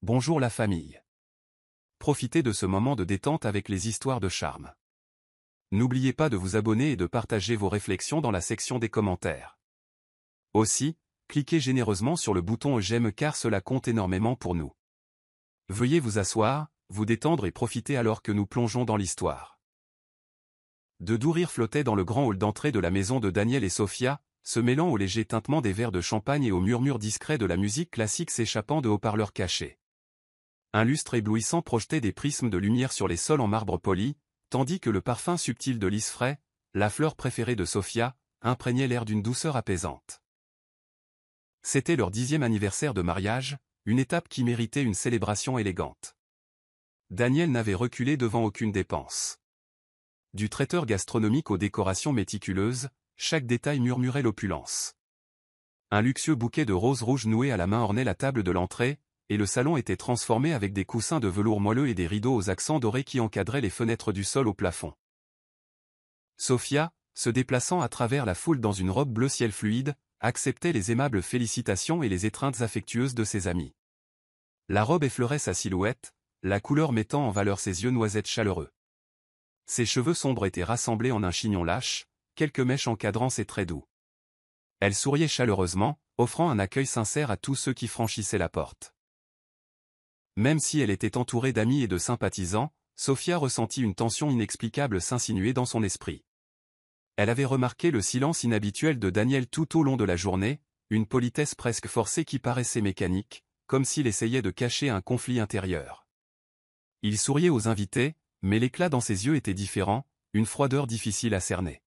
Bonjour la famille. Profitez de ce moment de détente avec les histoires de charme. N'oubliez pas de vous abonner et de partager vos réflexions dans la section des commentaires. Aussi, cliquez généreusement sur le bouton j'aime car cela compte énormément pour nous. Veuillez vous asseoir, vous détendre et profiter alors que nous plongeons dans l'histoire. De doux rires flottaient dans le grand hall d'entrée de la maison de Daniel et Sophia, se mêlant au léger tintement des verres de champagne et au murmure discret de la musique classique s'échappant de haut-parleurs cachés. Un lustre éblouissant projetait des prismes de lumière sur les sols en marbre poli, tandis que le parfum subtil de lys frais, la fleur préférée de Sophia, imprégnait l'air d'une douceur apaisante. C'était leur 10e anniversaire de mariage, une étape qui méritait une célébration élégante. Daniel n'avait reculé devant aucune dépense. Du traiteur gastronomique aux décorations méticuleuses, chaque détail murmurait l'opulence. Un luxueux bouquet de roses rouges nouées à la main ornait la table de l'entrée, et le salon était transformé avec des coussins de velours moelleux et des rideaux aux accents dorés qui encadraient les fenêtres du sol au plafond. Sophia, se déplaçant à travers la foule dans une robe bleu ciel fluide, acceptait les aimables félicitations et les étreintes affectueuses de ses amis. La robe effleurait sa silhouette, la couleur mettant en valeur ses yeux noisettes chaleureux. Ses cheveux sombres étaient rassemblés en un chignon lâche, quelques mèches encadrant ses traits doux. Elle souriait chaleureusement, offrant un accueil sincère à tous ceux qui franchissaient la porte. Même si elle était entourée d'amis et de sympathisants, Sophia ressentit une tension inexplicable s'insinuer dans son esprit. Elle avait remarqué le silence inhabituel de Daniel tout au long de la journée, une politesse presque forcée qui paraissait mécanique, comme s'il essayait de cacher un conflit intérieur. Il souriait aux invités, mais l'éclat dans ses yeux était différent, une froideur difficile à cerner.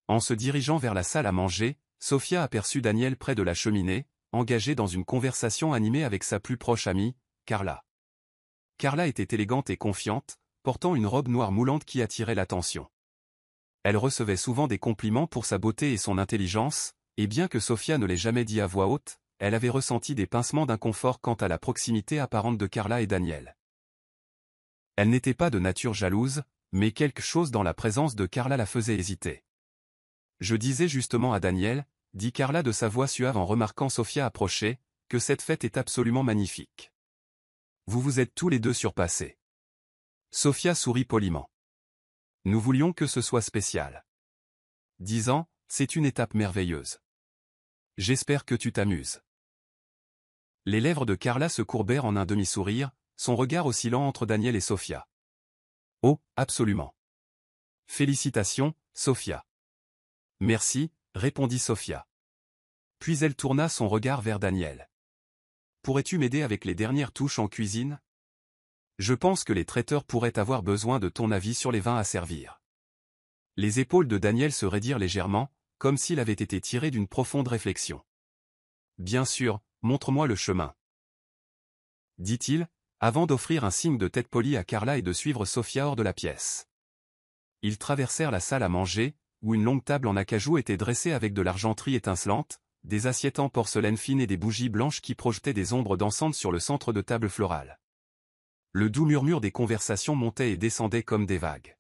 En se dirigeant vers la salle à manger, Sophia aperçut Daniel près de la cheminée, engagé dans une conversation animée avec sa plus proche amie, Carla. Carla était élégante et confiante, portant une robe noire moulante qui attirait l'attention. Elle recevait souvent des compliments pour sa beauté et son intelligence, et bien que Sophia ne l'ait jamais dit à voix haute, elle avait ressenti des pincements d'inconfort quant à la proximité apparente de Carla et Daniel. Elle n'était pas de nature jalouse, mais quelque chose dans la présence de Carla la faisait hésiter. Je disais justement à Daniel, dit Carla de sa voix suave en remarquant Sophia approcher, que cette fête est absolument magnifique. Vous vous êtes tous les deux surpassés. Sophia sourit poliment. Nous voulions que ce soit spécial. Disant, c'est une étape merveilleuse. J'espère que tu t'amuses. Les lèvres de Carla se courbèrent en un demi-sourire, son regard oscillant entre Daniel et Sophia. Oh, absolument. Félicitations, Sophia. Merci, répondit Sophia. Puis elle tourna son regard vers Daniel. Pourrais-tu m'aider avec les dernières touches en cuisine? Je pense que les traiteurs pourraient avoir besoin de ton avis sur les vins à servir. Les épaules de Daniel se raidirent légèrement, comme s'il avait été tiré d'une profonde réflexion. Bien sûr, montre-moi le chemin. Dit-il, avant d'offrir un signe de tête polie à Carla et de suivre Sophia hors de la pièce. Ils traversèrent la salle à manger, où une longue table en acajou était dressée avec de l'argenterie étincelante, des assiettes en porcelaine fine et des bougies blanches qui projetaient des ombres dansantes sur le centre de table florale. Le doux murmure des conversations montait et descendait comme des vagues.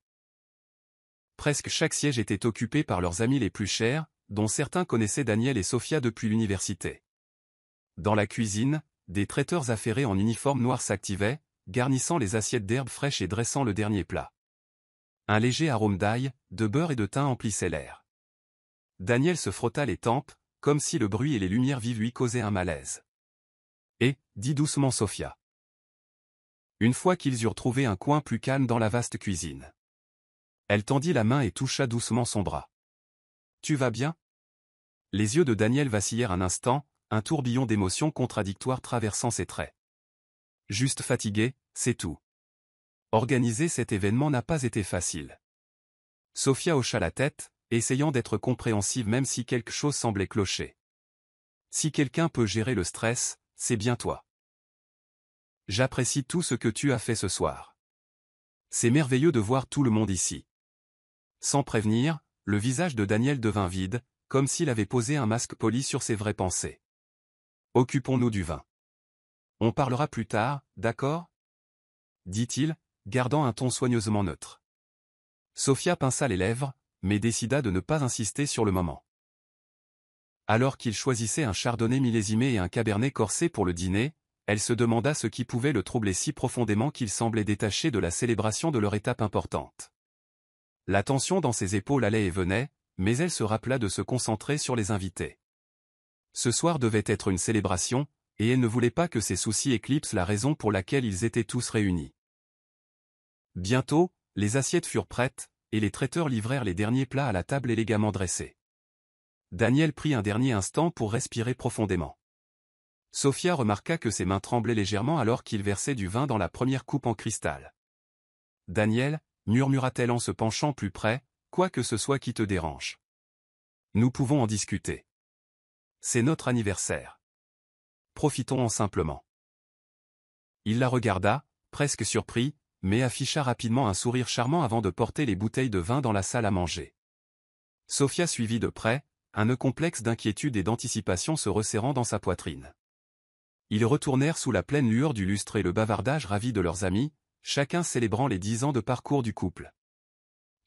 Presque chaque siège était occupé par leurs amis les plus chers, dont certains connaissaient Daniel et Sophia depuis l'université. Dans la cuisine, des traiteurs affairés en uniforme noir s'activaient, garnissant les assiettes d'herbes fraîches et dressant le dernier plat. Un léger arôme d'ail, de beurre et de thym emplissait l'air. Daniel se frotta les tempes, comme si le bruit et les lumières vives lui causaient un malaise. Et, dit doucement Sophia. Une fois qu'ils eurent trouvé un coin plus calme dans la vaste cuisine. Elle tendit la main et toucha doucement son bras. Tu vas bien? Les yeux de Daniel vacillèrent un instant, un tourbillon d'émotions contradictoires traversant ses traits. Juste fatigué, c'est tout. Organiser cet événement n'a pas été facile. Sophia hocha la tête, essayant d'être compréhensive même si quelque chose semblait clocher. Si quelqu'un peut gérer le stress, c'est bien toi. J'apprécie tout ce que tu as fait ce soir. C'est merveilleux de voir tout le monde ici. Sans prévenir, le visage de Daniel devint vide, comme s'il avait posé un masque poli sur ses vraies pensées. Occupons-nous du vin. On parlera plus tard, d'accord? Dit-il, gardant un ton soigneusement neutre. Sophia pinça les lèvres, mais décida de ne pas insister sur le moment. Alors qu'il choisissait un chardonnay millésimé et un cabernet corsé pour le dîner, elle se demanda ce qui pouvait le troubler si profondément qu'il semblait détaché de la célébration de leur étape importante. La tension dans ses épaules allait et venait, mais elle se rappela de se concentrer sur les invités. Ce soir devait être une célébration, et elle ne voulait pas que ses soucis éclipsent la raison pour laquelle ils étaient tous réunis. Bientôt, les assiettes furent prêtes, et les traiteurs livrèrent les derniers plats à la table élégamment dressée. Daniel prit un dernier instant pour respirer profondément. Sophia remarqua que ses mains tremblaient légèrement alors qu'il versait du vin dans la première coupe en cristal. « Daniel, » murmura-t-elle en se penchant plus près, « quoi que ce soit qui te dérange. Nous pouvons en discuter. C'est notre anniversaire. Profitons-en simplement. » Il la regarda, presque surpris, mais afficha rapidement un sourire charmant avant de porter les bouteilles de vin dans la salle à manger. Sophia suivit de près, un nœud complexe d'inquiétude et d'anticipation se resserrant dans sa poitrine. Ils retournèrent sous la pleine lueur du lustre et le bavardage ravi de leurs amis, chacun célébrant les 10 ans de parcours du couple.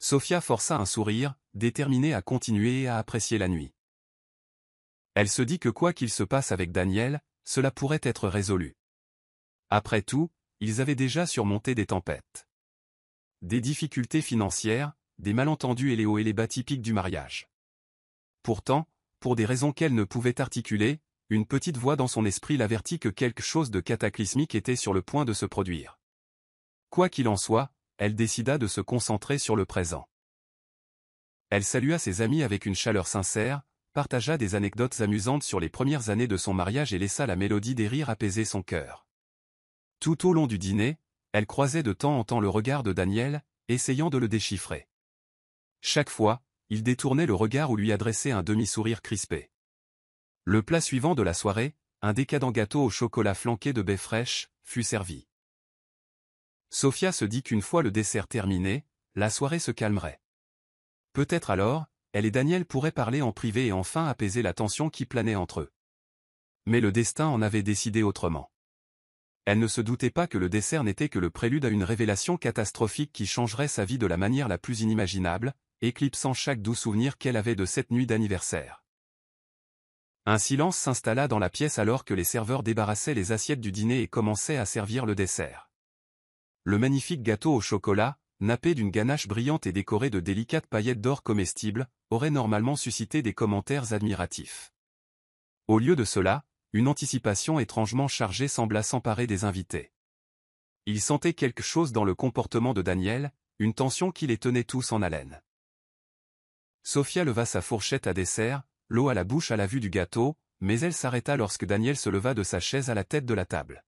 Sophia força un sourire, déterminée à continuer et à apprécier la nuit. Elle se dit que quoi qu'il se passe avec Daniel, cela pourrait être résolu. Après tout, ils avaient déjà surmonté des tempêtes. Des difficultés financières, des malentendus et les hauts et les bas typiques du mariage. Pourtant, pour des raisons qu'elle ne pouvait articuler, une petite voix dans son esprit l'avertit que quelque chose de cataclysmique était sur le point de se produire. Quoi qu'il en soit, elle décida de se concentrer sur le présent. Elle salua ses amis avec une chaleur sincère, partagea des anecdotes amusantes sur les premières années de son mariage et laissa la mélodie des rires apaiser son cœur. Tout au long du dîner, elle croisait de temps en temps le regard de Daniel, essayant de le déchiffrer. Chaque fois, il détournait le regard ou lui adressait un demi-sourire crispé. Le plat suivant de la soirée, un décadent gâteau au chocolat flanqué de baies fraîches, fut servi. Sophia se dit qu'une fois le dessert terminé, la soirée se calmerait. Peut-être alors, elle et Daniel pourraient parler en privé et enfin apaiser la tension qui planait entre eux. Mais le destin en avait décidé autrement. Elle ne se doutait pas que le dessert n'était que le prélude à une révélation catastrophique qui changerait sa vie de la manière la plus inimaginable, éclipsant chaque doux souvenir qu'elle avait de cette nuit d'anniversaire. Un silence s'installa dans la pièce alors que les serveurs débarrassaient les assiettes du dîner et commençaient à servir le dessert. Le magnifique gâteau au chocolat, nappé d'une ganache brillante et décoré de délicates paillettes d'or comestibles, aurait normalement suscité des commentaires admiratifs. Au lieu de cela, une anticipation étrangement chargée sembla s'emparer des invités. Ils sentaient quelque chose dans le comportement de Daniel, une tension qui les tenait tous en haleine. Sophia leva sa fourchette à dessert, l'eau à la bouche à la vue du gâteau, mais elle s'arrêta lorsque Daniel se leva de sa chaise à la tête de la table.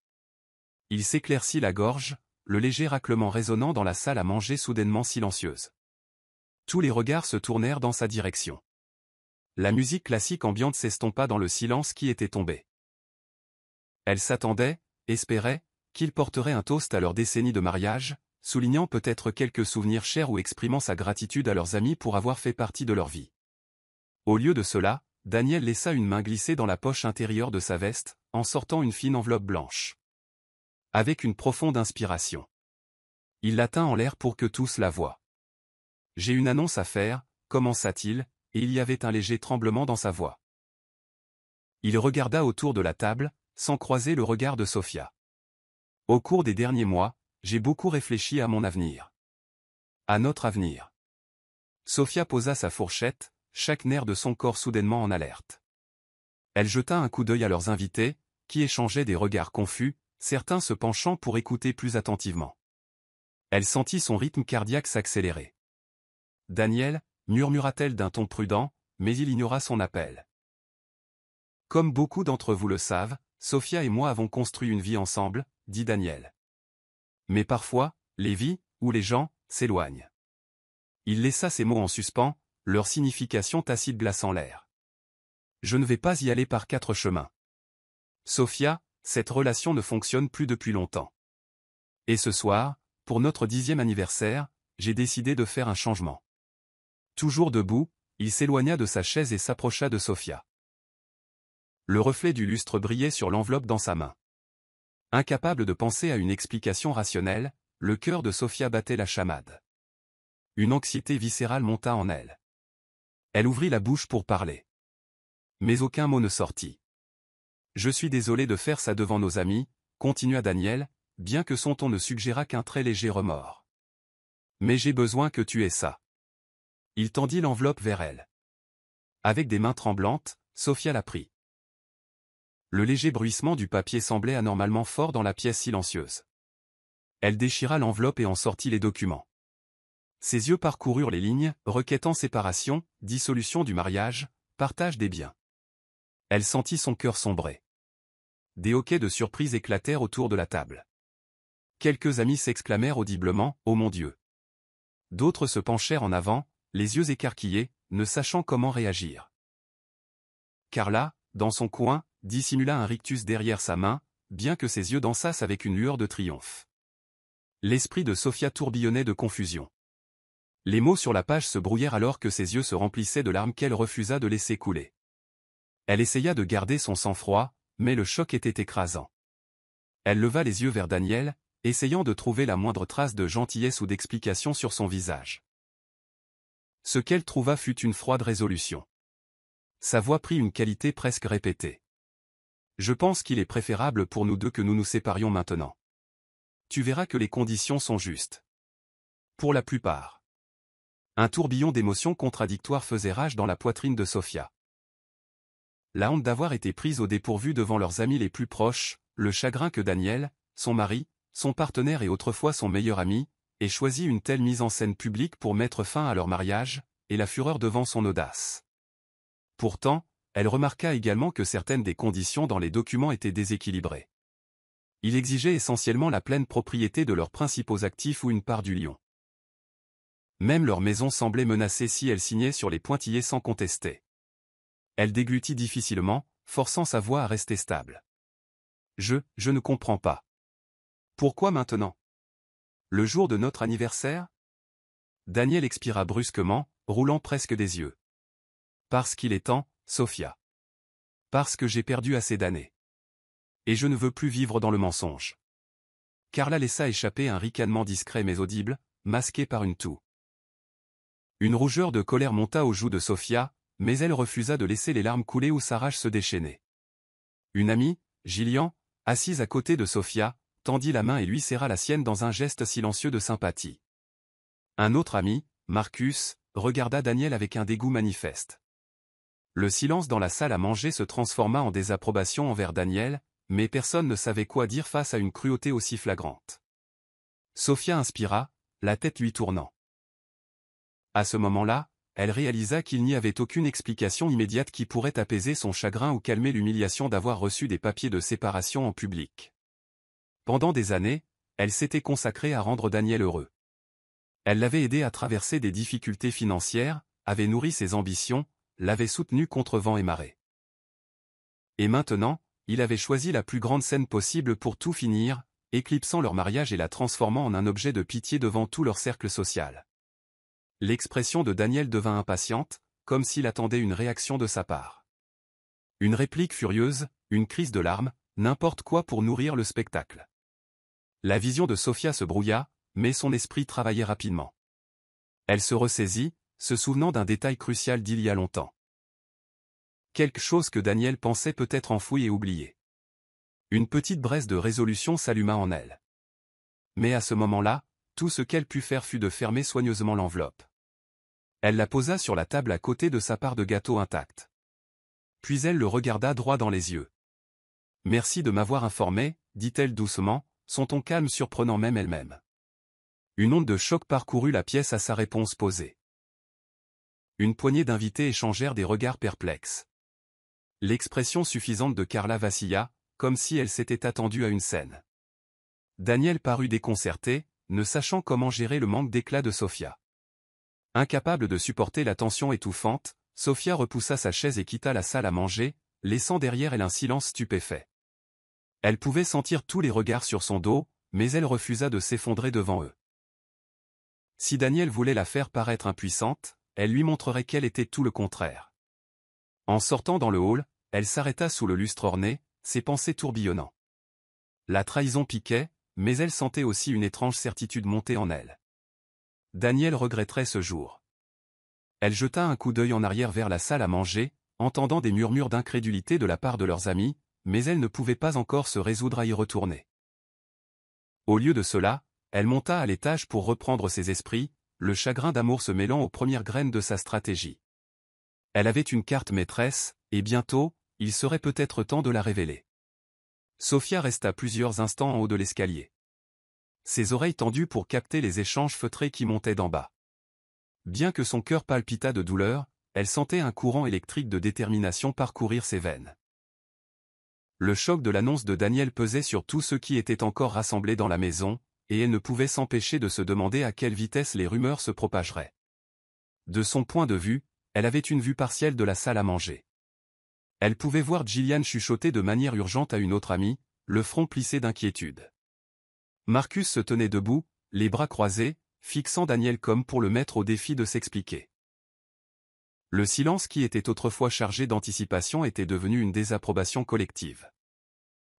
Il s'éclaircit la gorge, le léger raclement résonnant dans la salle à manger soudainement silencieuse. Tous les regards se tournèrent dans sa direction. La musique classique ambiante s'estompa dans le silence qui était tombé. Elle s'attendait, espérait, qu'il porterait un toast à leur décennie de mariage, soulignant peut-être quelques souvenirs chers ou exprimant sa gratitude à leurs amis pour avoir fait partie de leur vie. Au lieu de cela, Daniel laissa une main glisser dans la poche intérieure de sa veste, en sortant une fine enveloppe blanche. Avec une profonde inspiration. Il la tint en l'air pour que tous la voient. « J'ai une annonce à faire », commença-t-il, et il y avait un léger tremblement dans sa voix. Il regarda autour de la table, sans croiser le regard de Sophia. « Au cours des derniers mois, j'ai beaucoup réfléchi à mon avenir. À notre avenir. » Sophia posa sa fourchette, chaque nerf de son corps soudainement en alerte. Elle jeta un coup d'œil à leurs invités, qui échangeaient des regards confus, certains se penchant pour écouter plus attentivement. Elle sentit son rythme cardiaque s'accélérer. « Daniel » murmura-t-elle d'un ton prudent, mais il ignora son appel. « Comme beaucoup d'entre vous le savent, Sophia et moi avons construit une vie ensemble, » dit Daniel. « Mais parfois, les vies, ou les gens, s'éloignent. » Il laissa ces mots en suspens, leur signification tacite glaçant l'air. « Je ne vais pas y aller par 4 chemins. Sophia, cette relation ne fonctionne plus depuis longtemps. Et ce soir, pour notre 10e anniversaire, j'ai décidé de faire un changement. » Toujours debout, il s'éloigna de sa chaise et s'approcha de Sophia. Le reflet du lustre brillait sur l'enveloppe dans sa main. Incapable de penser à une explication rationnelle, le cœur de Sophia battait la chamade. Une anxiété viscérale monta en elle. Elle ouvrit la bouche pour parler. Mais aucun mot ne sortit. « Je suis désolé de faire ça devant nos amis, » continua Daniel, bien que son ton ne suggérât qu'un très léger remords. Mais j'ai besoin que tu aies ça. Il tendit l'enveloppe vers elle. Avec des mains tremblantes, Sophia la prit. Le léger bruissement du papier semblait anormalement fort dans la pièce silencieuse. Elle déchira l'enveloppe et en sortit les documents. Ses yeux parcoururent les lignes, requêtant séparation, dissolution du mariage, partage des biens. Elle sentit son cœur sombrer. Des hoquets de surprise éclatèrent autour de la table. Quelques amis s'exclamèrent audiblement « Oh mon Dieu !» D'autres se penchèrent en avant, les yeux écarquillés, ne sachant comment réagir. Carla, dans son coin, dissimula un rictus derrière sa main, bien que ses yeux dansassent avec une lueur de triomphe. L'esprit de Sophia tourbillonnait de confusion. Les mots sur la page se brouillèrent alors que ses yeux se remplissaient de larmes qu'elle refusa de laisser couler. Elle essaya de garder son sang-froid, mais le choc était écrasant. Elle leva les yeux vers Daniel, essayant de trouver la moindre trace de gentillesse ou d'explication sur son visage. Ce qu'elle trouva fut une froide résolution. Sa voix prit une qualité presque répétée. « Je pense qu'il est préférable pour nous deux que nous nous séparions maintenant. Tu verras que les conditions sont justes. Pour la plupart. » Un tourbillon d'émotions contradictoires faisait rage dans la poitrine de Sophia. La honte d'avoir été prise au dépourvu devant leurs amis les plus proches, le chagrin que Daniel, son mari, son partenaire et autrefois son meilleur ami, ait choisi une telle mise en scène publique pour mettre fin à leur mariage, et la fureur devant son audace. Pourtant, elle remarqua également que certaines des conditions dans les documents étaient déséquilibrées. Il exigeait essentiellement la pleine propriété de leurs principaux actifs ou une part du lion. Même leur maison semblait menacée si elle signait sur les pointillés sans contester. Elle déglutit difficilement, forçant sa voix à rester stable. Je ne comprends pas. Pourquoi maintenant? Le jour de notre anniversaire? Daniel expira brusquement, roulant presque des yeux. Parce qu'il est temps, Sophia. Parce que j'ai perdu assez d'années. Et je ne veux plus vivre dans le mensonge. Carla laissa échapper un ricanement discret mais audible, masqué par une toux. Une rougeur de colère monta aux joues de Sophia, mais elle refusa de laisser les larmes couler ou sa rage se déchaîner. Une amie, Gillian, assise à côté de Sophia, tendit la main et lui serra la sienne dans un geste silencieux de sympathie. Un autre ami, Marcus, regarda Daniel avec un dégoût manifeste. Le silence dans la salle à manger se transforma en désapprobation envers Daniel, mais personne ne savait quoi dire face à une cruauté aussi flagrante. Sophia inspira, la tête lui tournant. À ce moment-là, elle réalisa qu'il n'y avait aucune explication immédiate qui pourrait apaiser son chagrin ou calmer l'humiliation d'avoir reçu des papiers de séparation en public. Pendant des années, elle s'était consacrée à rendre Daniel heureux. Elle l'avait aidé à traverser des difficultés financières, avait nourri ses ambitions, l'avait soutenu contre vent et marée. Et maintenant, il avait choisi la plus grande scène possible pour tout finir, éclipsant leur mariage et la transformant en un objet de pitié devant tout leur cercle social. L'expression de Daniel devint impatiente, comme s'il attendait une réaction de sa part. Une réplique furieuse, une crise de larmes, n'importe quoi pour nourrir le spectacle. La vision de Sophia se brouilla, mais son esprit travaillait rapidement. Elle se ressaisit, se souvenant d'un détail crucial d'il y a longtemps. Quelque chose que Daniel pensait peut-être enfoui et oublié. Une petite braise de résolution s'alluma en elle. Mais à ce moment-là, tout ce qu'elle put faire fut de fermer soigneusement l'enveloppe. Elle la posa sur la table à côté de sa part de gâteau intacte. Puis elle le regarda droit dans les yeux. « Merci de m'avoir informé, dit-elle doucement, son ton calme surprenant même elle-même. Une onde de choc parcourut la pièce à sa réponse posée. Une poignée d'invités échangèrent des regards perplexes. L'expression suffisante de Carla vacilla, comme si elle s'était attendue à une scène. Daniel parut déconcerté, ne sachant comment gérer le manque d'éclat de Sophia. Incapable de supporter la tension étouffante, Sophia repoussa sa chaise et quitta la salle à manger, laissant derrière elle un silence stupéfait. Elle pouvait sentir tous les regards sur son dos, mais elle refusa de s'effondrer devant eux. Si Daniel voulait la faire paraître impuissante, elle lui montrerait qu'elle était tout le contraire. En sortant dans le hall, elle s'arrêta sous le lustre orné, ses pensées tourbillonnant. La trahison piquait, mais elle sentait aussi une étrange certitude monter en elle. Daniel regretterait ce jour. Elle jeta un coup d'œil en arrière vers la salle à manger, entendant des murmures d'incrédulité de la part de leurs amis, mais elle ne pouvait pas encore se résoudre à y retourner. Au lieu de cela, elle monta à l'étage pour reprendre ses esprits, le chagrin d'amour se mêlant aux premières graines de sa stratégie. Elle avait une carte maîtresse, et bientôt, il serait peut-être temps de la révéler. Sophia resta plusieurs instants en haut de l'escalier. Ses oreilles tendues pour capter les échanges feutrés qui montaient d'en bas. Bien que son cœur palpitât de douleur, elle sentait un courant électrique de détermination parcourir ses veines. Le choc de l'annonce de Daniel pesait sur tous ceux qui étaient encore rassemblés dans la maison, et elle ne pouvait s'empêcher de se demander à quelle vitesse les rumeurs se propageraient. De son point de vue, elle avait une vue partielle de la salle à manger. Elle pouvait voir Gillian chuchoter de manière urgente à une autre amie, le front plissé d'inquiétude. Marcus se tenait debout, les bras croisés, fixant Daniel comme pour le mettre au défi de s'expliquer. Le silence qui était autrefois chargé d'anticipation était devenu une désapprobation collective.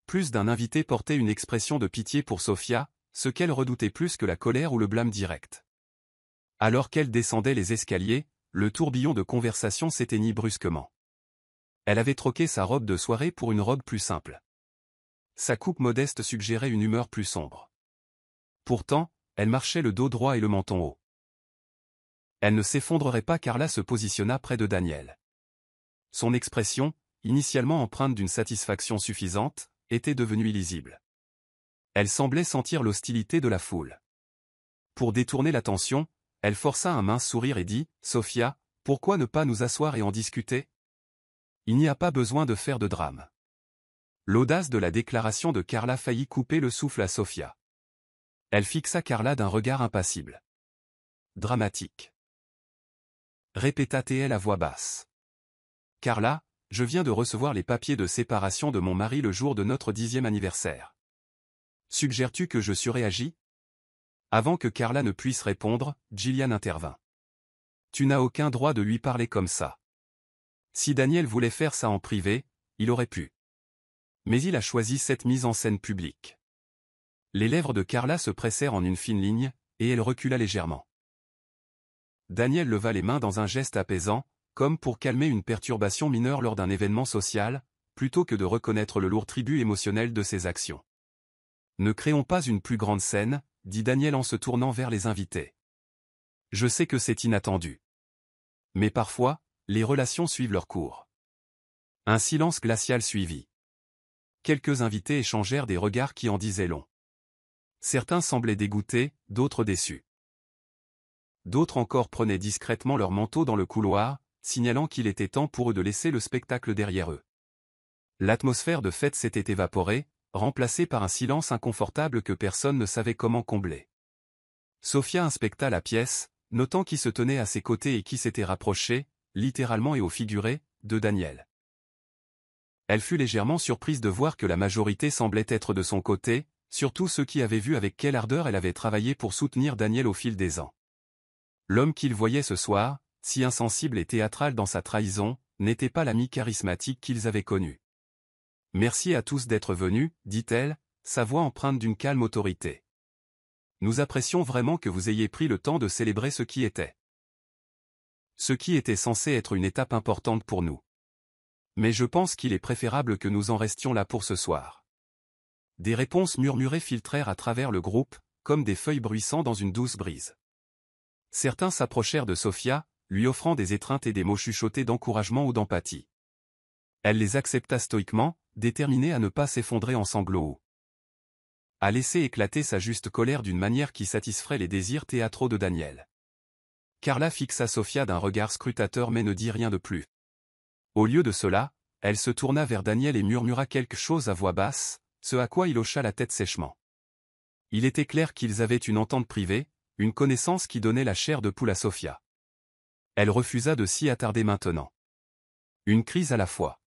Plus d'un invité portait une expression de pitié pour Sophia, ce qu'elle redoutait plus que la colère ou le blâme direct. Alors qu'elle descendait les escaliers, le tourbillon de conversation s'éteignit brusquement. Elle avait troqué sa robe de soirée pour une robe plus simple. Sa coupe modeste suggérait une humeur plus sombre. Pourtant, elle marchait le dos droit et le menton haut. Elle ne s'effondrerait pas. Carla se positionna près de Daniel. Son expression, initialement empreinte d'une satisfaction suffisante, était devenue illisible. Elle semblait sentir l'hostilité de la foule. Pour détourner l'attention, elle força un mince sourire et dit « Sophia, pourquoi ne pas nous asseoir et en discuter ? Il n'y a pas besoin de faire de drame. » L'audace de la déclaration de Carla faillit couper le souffle à Sophia. Elle fixa Carla d'un regard impassible. « Dramatique. » Répéta-t-elle à voix basse. « Carla, je viens de recevoir les papiers de séparation de mon mari le jour de notre 10e anniversaire. Suggères-tu que je surréagis ?» Avant que Carla ne puisse répondre, Gillian intervint. « Tu n'as aucun droit de lui parler comme ça. Si Daniel voulait faire ça en privé, il aurait pu. Mais il a choisi cette mise en scène publique. » Les lèvres de Carla se pressèrent en une fine ligne, et elle recula légèrement. Daniel leva les mains dans un geste apaisant, comme pour calmer une perturbation mineure lors d'un événement social, plutôt que de reconnaître le lourd tribut émotionnel de ses actions. « Ne créons pas une plus grande scène, » dit Daniel en se tournant vers les invités. « Je sais que c'est inattendu. Mais parfois, les relations suivent leur cours. » Un silence glacial suivit. Quelques invités échangèrent des regards qui en disaient long. Certains semblaient dégoûtés, d'autres déçus. D'autres encore prenaient discrètement leur manteau dans le couloir, signalant qu'il était temps pour eux de laisser le spectacle derrière eux. L'atmosphère de fête s'était évaporée, remplacée par un silence inconfortable que personne ne savait comment combler. Sophia inspecta la pièce, notant qui se tenait à ses côtés et qui s'était rapproché, littéralement et au figuré, de Daniel. Elle fut légèrement surprise de voir que la majorité semblait être de son côté, surtout ceux qui avaient vu avec quelle ardeur elle avait travaillé pour soutenir Daniel au fil des ans. L'homme qu'ils voyaient ce soir, si insensible et théâtral dans sa trahison, n'était pas l'ami charismatique qu'ils avaient connu. « Merci à tous d'être venus, » dit-elle, sa voix empreinte d'une calme autorité. « Nous apprécions vraiment que vous ayez pris le temps de célébrer ce qui était. Ce qui était censé être une étape importante pour nous. Mais je pense qu'il est préférable que nous en restions là pour ce soir. » Des réponses murmurées filtrèrent à travers le groupe, comme des feuilles bruissant dans une douce brise. Certains s'approchèrent de Sophia, lui offrant des étreintes et des mots chuchotés d'encouragement ou d'empathie. Elle les accepta stoïquement, déterminée à ne pas s'effondrer en sanglots. À laisser éclater sa juste colère d'une manière qui satisferait les désirs théâtraux de Daniel. Carla fixa Sophia d'un regard scrutateur mais ne dit rien de plus. Au lieu de cela, elle se tourna vers Daniel et murmura quelque chose à voix basse, ce à quoi il hocha la tête sèchement. Il était clair qu'ils avaient une entente privée, une connaissance qui donnait la chair de poule à Sophia. Elle refusa de s'y attarder maintenant. Une crise à la fois.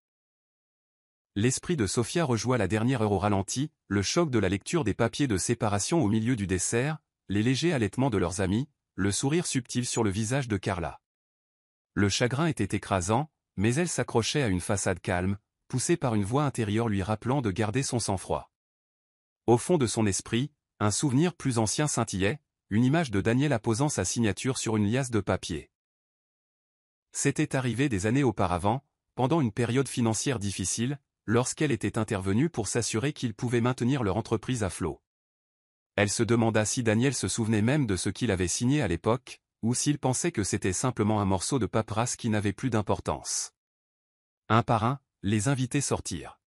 L'esprit de Sophia rejoint la dernière heure au ralenti, le choc de la lecture des papiers de séparation au milieu du dessert, les légers halètements de leurs amis, le sourire subtil sur le visage de Carla. Le chagrin était écrasant, mais elle s'accrochait à une façade calme, poussée par une voix intérieure lui rappelant de garder son sang-froid. Au fond de son esprit, un souvenir plus ancien scintillait, une image de Daniel apposant sa signature sur une liasse de papier. C'était arrivé des années auparavant, pendant une période financière difficile, lorsqu'elle était intervenue pour s'assurer qu'ils pouvaient maintenir leur entreprise à flot. Elle se demanda si Daniel se souvenait même de ce qu'il avait signé à l'époque, ou s'il pensait que c'était simplement un morceau de paperasse qui n'avait plus d'importance. Un par un, les invités sortirent.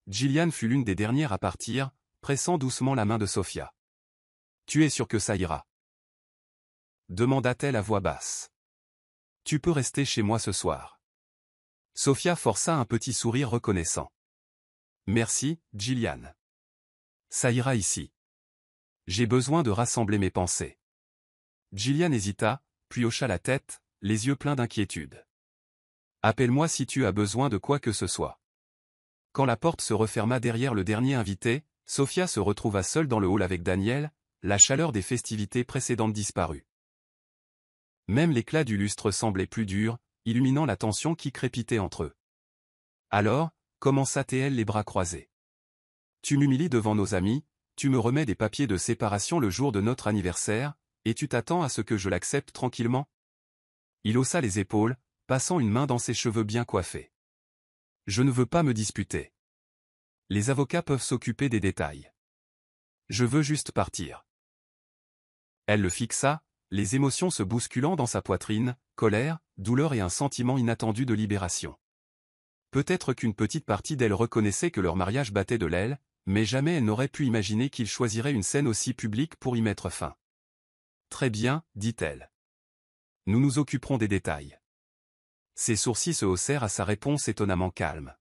Gillian fut l'une des dernières à partir, pressant doucement la main de Sophia. « Tu es sûr que ça ira ?» demanda-t-elle à voix basse. « Tu peux rester chez moi ce soir. » Sophia força un petit sourire reconnaissant. « Merci, Gillian. Ça ira ici. J'ai besoin de rassembler mes pensées. » Gillian hésita, puis hocha la tête, les yeux pleins d'inquiétude. « Appelle-moi si tu as besoin de quoi que ce soit. » Quand la porte se referma derrière le dernier invité, Sophia se retrouva seule dans le hall avec Daniel, la chaleur des festivités précédentes disparut. Même l'éclat du lustre semblait plus dur, illuminant la tension qui crépitait entre eux. Alors, commença-t-elle les bras croisés. « Tu m'humilies devant nos amis, tu me remets des papiers de séparation le jour de notre anniversaire, et tu t'attends à ce que je l'accepte tranquillement ?» Il haussa les épaules, passant une main dans ses cheveux bien coiffés. « Je ne veux pas me disputer. Les avocats peuvent s'occuper des détails. Je veux juste partir. » Elle le fixa, les émotions se bousculant dans sa poitrine, colère, douleur et un sentiment inattendu de libération. Peut-être qu'une petite partie d'elle reconnaissait que leur mariage battait de l'aile, mais jamais elle n'aurait pu imaginer qu'il choisirait une scène aussi publique pour y mettre fin. « Très bien, dit-elle. Nous nous occuperons des détails. » Ses sourcils se haussèrent à sa réponse étonnamment calme.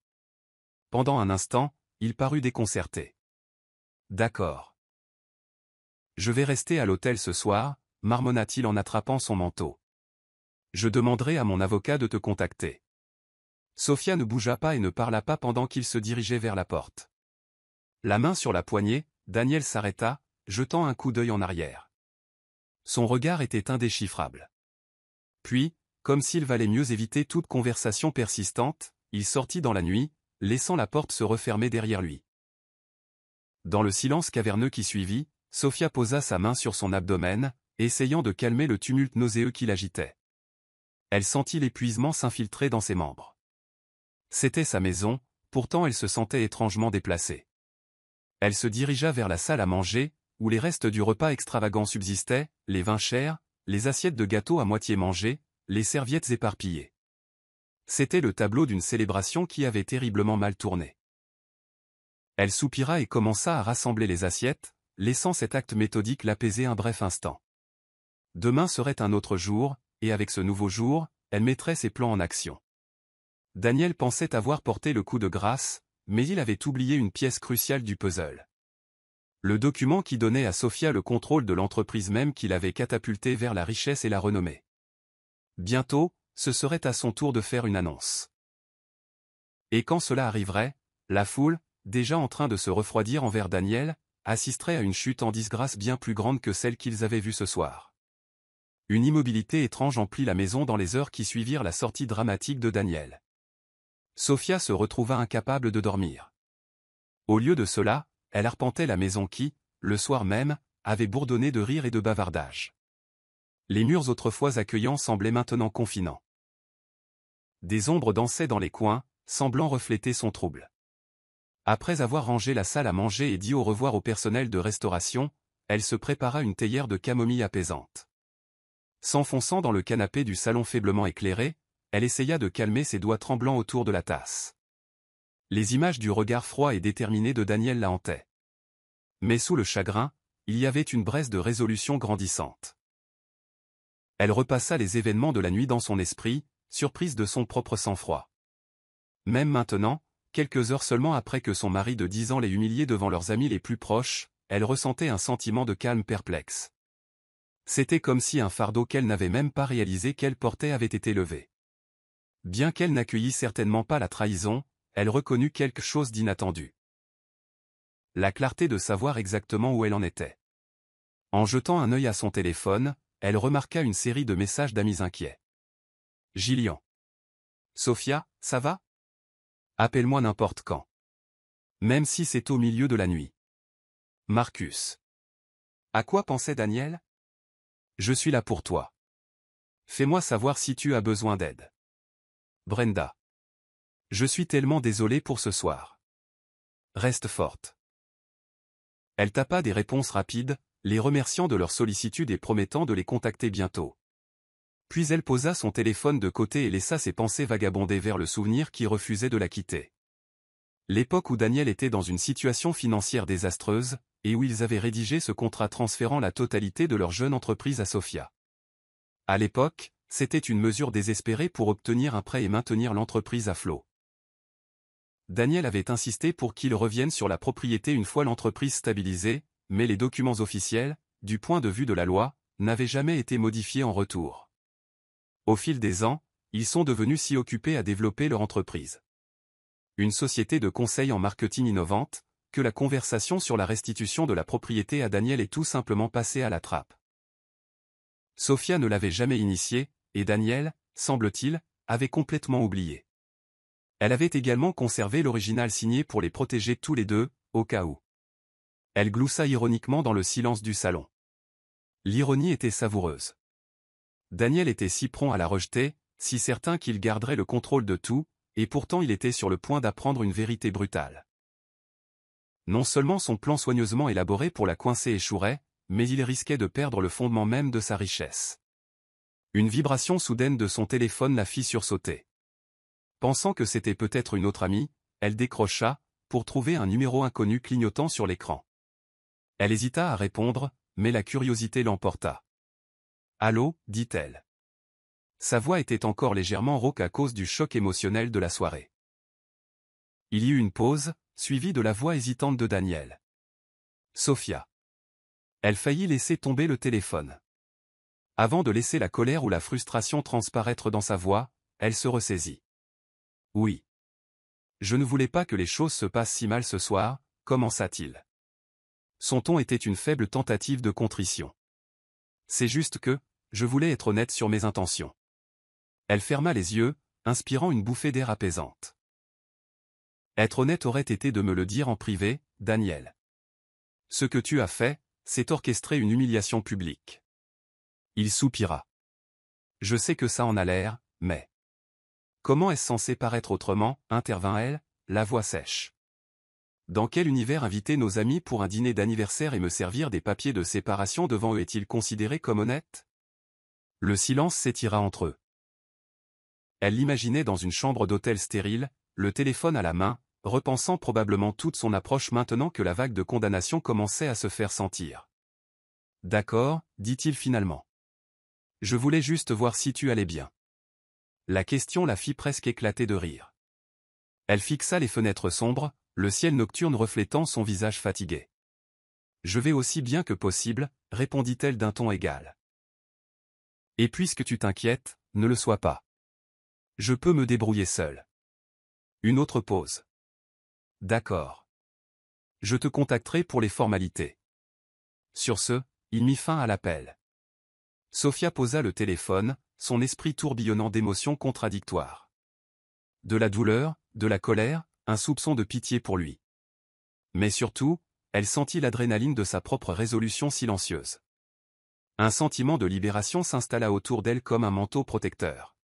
Pendant un instant, il parut déconcerté. « D'accord. Je vais rester à l'hôtel ce soir, marmonna-t-il en attrapant son manteau. Je demanderai à mon avocat de te contacter. Sophia ne bougea pas et ne parla pas pendant qu'il se dirigeait vers la porte. La main sur la poignée, Daniel s'arrêta, jetant un coup d'œil en arrière. Son regard était indéchiffrable. Puis, comme s'il valait mieux éviter toute conversation persistante, il sortit dans la nuit, laissant la porte se refermer derrière lui. Dans le silence caverneux qui suivit, Sophia posa sa main sur son abdomen, essayant de calmer le tumulte nauséeux qui l'agitait. Elle sentit l'épuisement s'infiltrer dans ses membres. C'était sa maison, pourtant elle se sentait étrangement déplacée. Elle se dirigea vers la salle à manger, où les restes du repas extravagant subsistaient, les vins chers, les assiettes de gâteaux à moitié mangées, les serviettes éparpillées. C'était le tableau d'une célébration qui avait terriblement mal tourné. Elle soupira et commença à rassembler les assiettes, laissant cet acte méthodique l'apaiser un bref instant. Demain serait un autre jour, et avec ce nouveau jour, elle mettrait ses plans en action. Daniel pensait avoir porté le coup de grâce, mais il avait oublié une pièce cruciale du puzzle. Le document qui donnait à Sophia le contrôle de l'entreprise même qui l'avait catapultée vers la richesse et la renommée. Bientôt, ce serait à son tour de faire une annonce. Et quand cela arriverait, la foule, déjà en train de se refroidir envers Daniel, assisterait à une chute en disgrâce bien plus grande que celle qu'ils avaient vue ce soir. Une immobilité étrange emplit la maison dans les heures qui suivirent la sortie dramatique de Daniel. Sophia se retrouva incapable de dormir. Au lieu de cela, elle arpentait la maison qui, le soir même, avait bourdonné de rires et de bavardages. Les murs autrefois accueillants semblaient maintenant confinants. Des ombres dansaient dans les coins, semblant refléter son trouble. Après avoir rangé la salle à manger et dit au revoir au personnel de restauration, elle se prépara une théière de camomille apaisante. S'enfonçant dans le canapé du salon faiblement éclairé, elle essaya de calmer ses doigts tremblants autour de la tasse. Les images du regard froid et déterminé de Daniel la hantaient. Mais sous le chagrin, il y avait une braise de résolution grandissante. Elle repassa les événements de la nuit dans son esprit, surprise de son propre sang-froid. Même maintenant, quelques heures seulement après que son mari de 10 ans l'ait humiliée devant leurs amis les plus proches, elle ressentait un sentiment de calme perplexe. C'était comme si un fardeau qu'elle n'avait même pas réalisé qu'elle portait avait été levé. Bien qu'elle n'accueillît certainement pas la trahison, elle reconnut quelque chose d'inattendu. La clarté de savoir exactement où elle en était. En jetant un œil à son téléphone, elle remarqua une série de messages d'amis inquiets. Gillian. Sophia, ça va? Appelle-moi n'importe quand. Même si c'est au milieu de la nuit. Marcus. À quoi pensait Daniel? Je suis là pour toi. Fais-moi savoir si tu as besoin d'aide. Brenda. Je suis tellement désolé pour ce soir. Reste forte. Elle tapa des réponses rapides, les remerciant de leur sollicitude et promettant de les contacter bientôt. Puis elle posa son téléphone de côté et laissa ses pensées vagabonder vers le souvenir qui refusait de la quitter. L'époque où Daniel était dans une situation financière désastreuse, et où ils avaient rédigé ce contrat transférant la totalité de leur jeune entreprise à Sofia. À l'époque, c'était une mesure désespérée pour obtenir un prêt et maintenir l'entreprise à flot. Daniel avait insisté pour qu'ils reviennent sur la propriété une fois l'entreprise stabilisée, mais les documents officiels, du point de vue de la loi, n'avaient jamais été modifiés en retour. Au fil des ans, ils sont devenus si occupés à développer leur entreprise. Une société de conseil en marketing innovante, que la conversation sur la restitution de la propriété à Daniel est tout simplement passée à la trappe. Sofia ne l'avait jamais initié, et Daniel, semble-t-il, avait complètement oublié. Elle avait également conservé l'original signé pour les protéger tous les deux, au cas où. Elle gloussa ironiquement dans le silence du salon. L'ironie était savoureuse. Daniel était si prompt à la rejeter, si certain qu'il garderait le contrôle de tout, et pourtant il était sur le point d'apprendre une vérité brutale. Non seulement son plan soigneusement élaboré pour la coincer échouerait, mais il risquait de perdre le fondement même de sa richesse. Une vibration soudaine de son téléphone la fit sursauter. Pensant que c'était peut-être une autre amie, elle décrocha, pour trouver un numéro inconnu clignotant sur l'écran. Elle hésita à répondre, mais la curiosité l'emporta. « Allô » dit-elle. Sa voix était encore légèrement rauque à cause du choc émotionnel de la soirée. Il y eut une pause, suivie de la voix hésitante de Daniel. « Sofia. » Elle faillit laisser tomber le téléphone. Avant de laisser la colère ou la frustration transparaître dans sa voix, elle se ressaisit. « Oui. Je ne voulais pas que les choses se passent si mal ce soir, » commença-t-il. Son ton était une faible tentative de contrition. « C'est juste que, je voulais être honnête sur mes intentions. » Elle ferma les yeux, inspirant une bouffée d'air apaisante. « Être honnête aurait été de me le dire en privé, Daniel. Ce que tu as fait, c'est orchestrer une humiliation publique. » Il soupira. « Je sais que ça en a l'air, mais... » « Comment est-ce censé paraître autrement » intervint-elle, la voix sèche. « Dans quel univers inviter nos amis pour un dîner d'anniversaire et me servir des papiers de séparation devant eux est-il considéré comme honnête ?» Le silence s'étira entre eux. Elle l'imaginait dans une chambre d'hôtel stérile, le téléphone à la main, repensant probablement toute son approche maintenant que la vague de condamnation commençait à se faire sentir. « D'accord, dit-il finalement. Je voulais juste voir si tu allais bien. » La question la fit presque éclater de rire. Elle fixa les fenêtres sombres, le ciel nocturne reflétant son visage fatigué. « Je vais aussi bien que possible, » répondit-elle d'un ton égal. « Et puisque tu t'inquiètes, ne le sois pas. Je peux me débrouiller seule. » Une autre pause. « D'accord. Je te contacterai pour les formalités. » Sur ce, il mit fin à l'appel. Sofia posa le téléphone, son esprit tourbillonnant d'émotions contradictoires. De la douleur, de la colère, un soupçon de pitié pour lui. Mais surtout, elle sentit l'adrénaline de sa propre résolution silencieuse. Un sentiment de libération s'installa autour d'elle comme un manteau protecteur.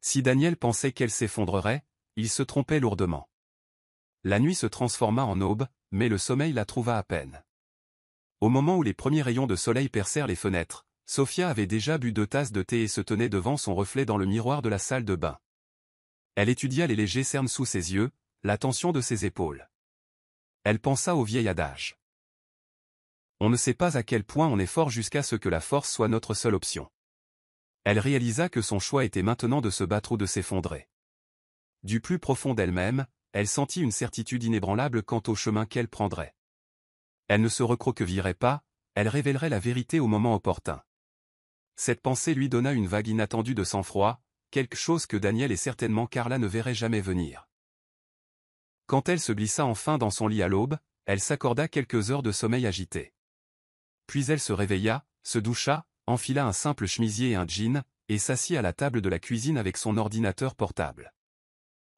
Si Daniel pensait qu'elle s'effondrerait, il se trompait lourdement. La nuit se transforma en aube, mais le sommeil la trouva à peine. Au moment où les premiers rayons de soleil percèrent les fenêtres, Sofia avait déjà bu 2 tasses de thé et se tenait devant son reflet dans le miroir de la salle de bain. Elle étudia les légers cernes sous ses yeux, la tension de ses épaules. Elle pensa au vieil adage. On ne sait pas à quel point on est fort jusqu'à ce que la force soit notre seule option. Elle réalisa que son choix était maintenant de se battre ou de s'effondrer. Du plus profond d'elle-même, elle sentit une certitude inébranlable quant au chemin qu'elle prendrait. Elle ne se recroquevillerait pas, elle révélerait la vérité au moment opportun. Cette pensée lui donna une vague inattendue de sang-froid, quelque chose que Daniel et certainement Carla ne verraient jamais venir. Quand elle se glissa enfin dans son lit à l'aube, elle s'accorda quelques heures de sommeil agité. Puis elle se réveilla, se doucha, enfila un simple chemisier et un jean, et s'assit à la table de la cuisine avec son ordinateur portable.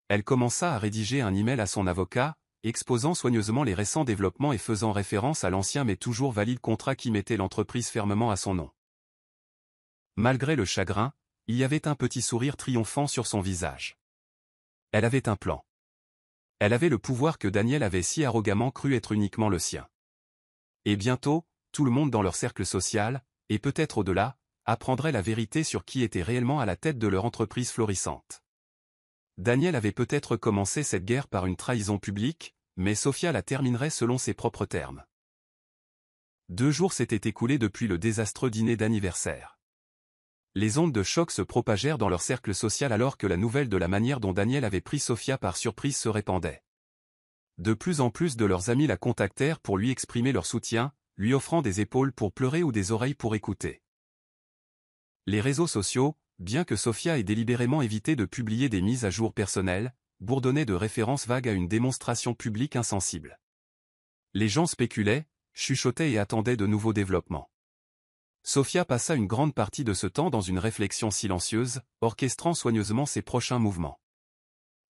Elle commença à rédiger un email à son avocat, exposant soigneusement les récents développements et faisant référence à l'ancien mais toujours valide contrat qui mettait l'entreprise fermement à son nom. Malgré le chagrin, il y avait un petit sourire triomphant sur son visage. Elle avait un plan. Elle avait le pouvoir que Daniel avait si arrogamment cru être uniquement le sien. Et bientôt, tout le monde dans leur cercle social, et peut-être au-delà, apprendrait la vérité sur qui était réellement à la tête de leur entreprise florissante. Daniel avait peut-être commencé cette guerre par une trahison publique, mais Sofia la terminerait selon ses propres termes. 2 jours s'étaient écoulés depuis le désastreux dîner d'anniversaire. Les ondes de choc se propagèrent dans leur cercle social alors que la nouvelle de la manière dont Daniel avait pris Sofia par surprise se répandait. De plus en plus de leurs amis la contactèrent pour lui exprimer leur soutien, lui offrant des épaules pour pleurer ou des oreilles pour écouter. Les réseaux sociaux, bien que Sofia ait délibérément évité de publier des mises à jour personnelles, bourdonnaient de références vagues à une démonstration publique insensible. Les gens spéculaient, chuchotaient et attendaient de nouveaux développements. Sofia passa une grande partie de ce temps dans une réflexion silencieuse, orchestrant soigneusement ses prochains mouvements.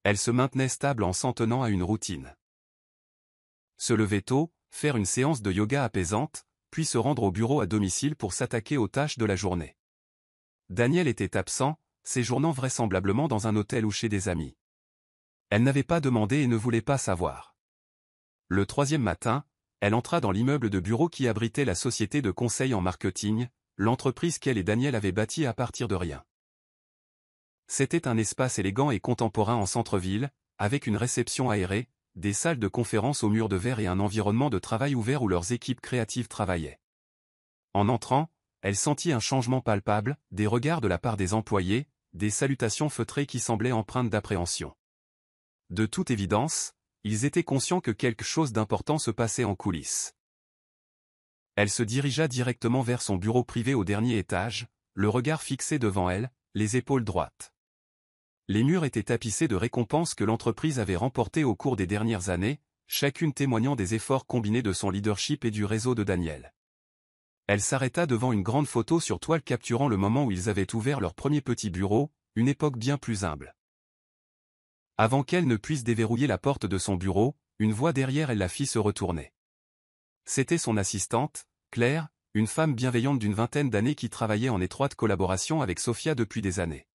Elle se maintenait stable en s'en tenant à une routine. Se lever tôt, faire une séance de yoga apaisante, puis se rendre au bureau à domicile pour s'attaquer aux tâches de la journée. Daniel était absent, séjournant vraisemblablement dans un hôtel ou chez des amis. Elle n'avait pas demandé et ne voulait pas savoir. Le 3e matin, elle entra dans l'immeuble de bureau qui abritait la société de conseil en marketing, l'entreprise qu'elle et Daniel avaient bâtie à partir de rien. C'était un espace élégant et contemporain en centre-ville, avec une réception aérée, des salles de conférence aux murs de verre et un environnement de travail ouvert où leurs équipes créatives travaillaient. En entrant, elle sentit un changement palpable, des regards de la part des employés, des salutations feutrées qui semblaient empreintes d'appréhension. De toute évidence, ils étaient conscients que quelque chose d'important se passait en coulisses. Elle se dirigea directement vers son bureau privé au dernier étage, le regard fixé devant elle, les épaules droites. Les murs étaient tapissés de récompenses que l'entreprise avait remportées au cours des dernières années, chacune témoignant des efforts combinés de son leadership et du réseau de Daniel. Elle s'arrêta devant une grande photo sur toile capturant le moment où ils avaient ouvert leur premier petit bureau, une époque bien plus humble. Avant qu'elle ne puisse déverrouiller la porte de son bureau, une voix derrière elle la fit se retourner. C'était son assistante, Claire, une femme bienveillante d'une vingtaine d'années qui travaillait en étroite collaboration avec Sofia depuis des années.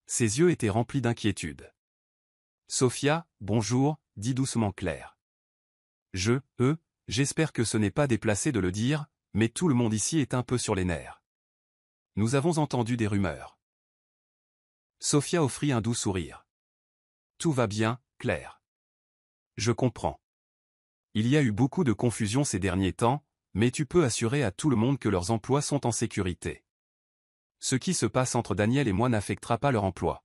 Ses yeux étaient remplis d'inquiétude. « Sofia, bonjour », dit doucement Claire. J'espère que ce n'est pas déplacé de le dire, mais tout le monde ici est un peu sur les nerfs. Nous avons entendu des rumeurs. Sofia offrit un doux sourire. Tout va bien, Claire. Je comprends. Il y a eu beaucoup de confusion ces derniers temps, mais tu peux assurer à tout le monde que leurs emplois sont en sécurité. Ce qui se passe entre Daniel et moi n'affectera pas leur emploi.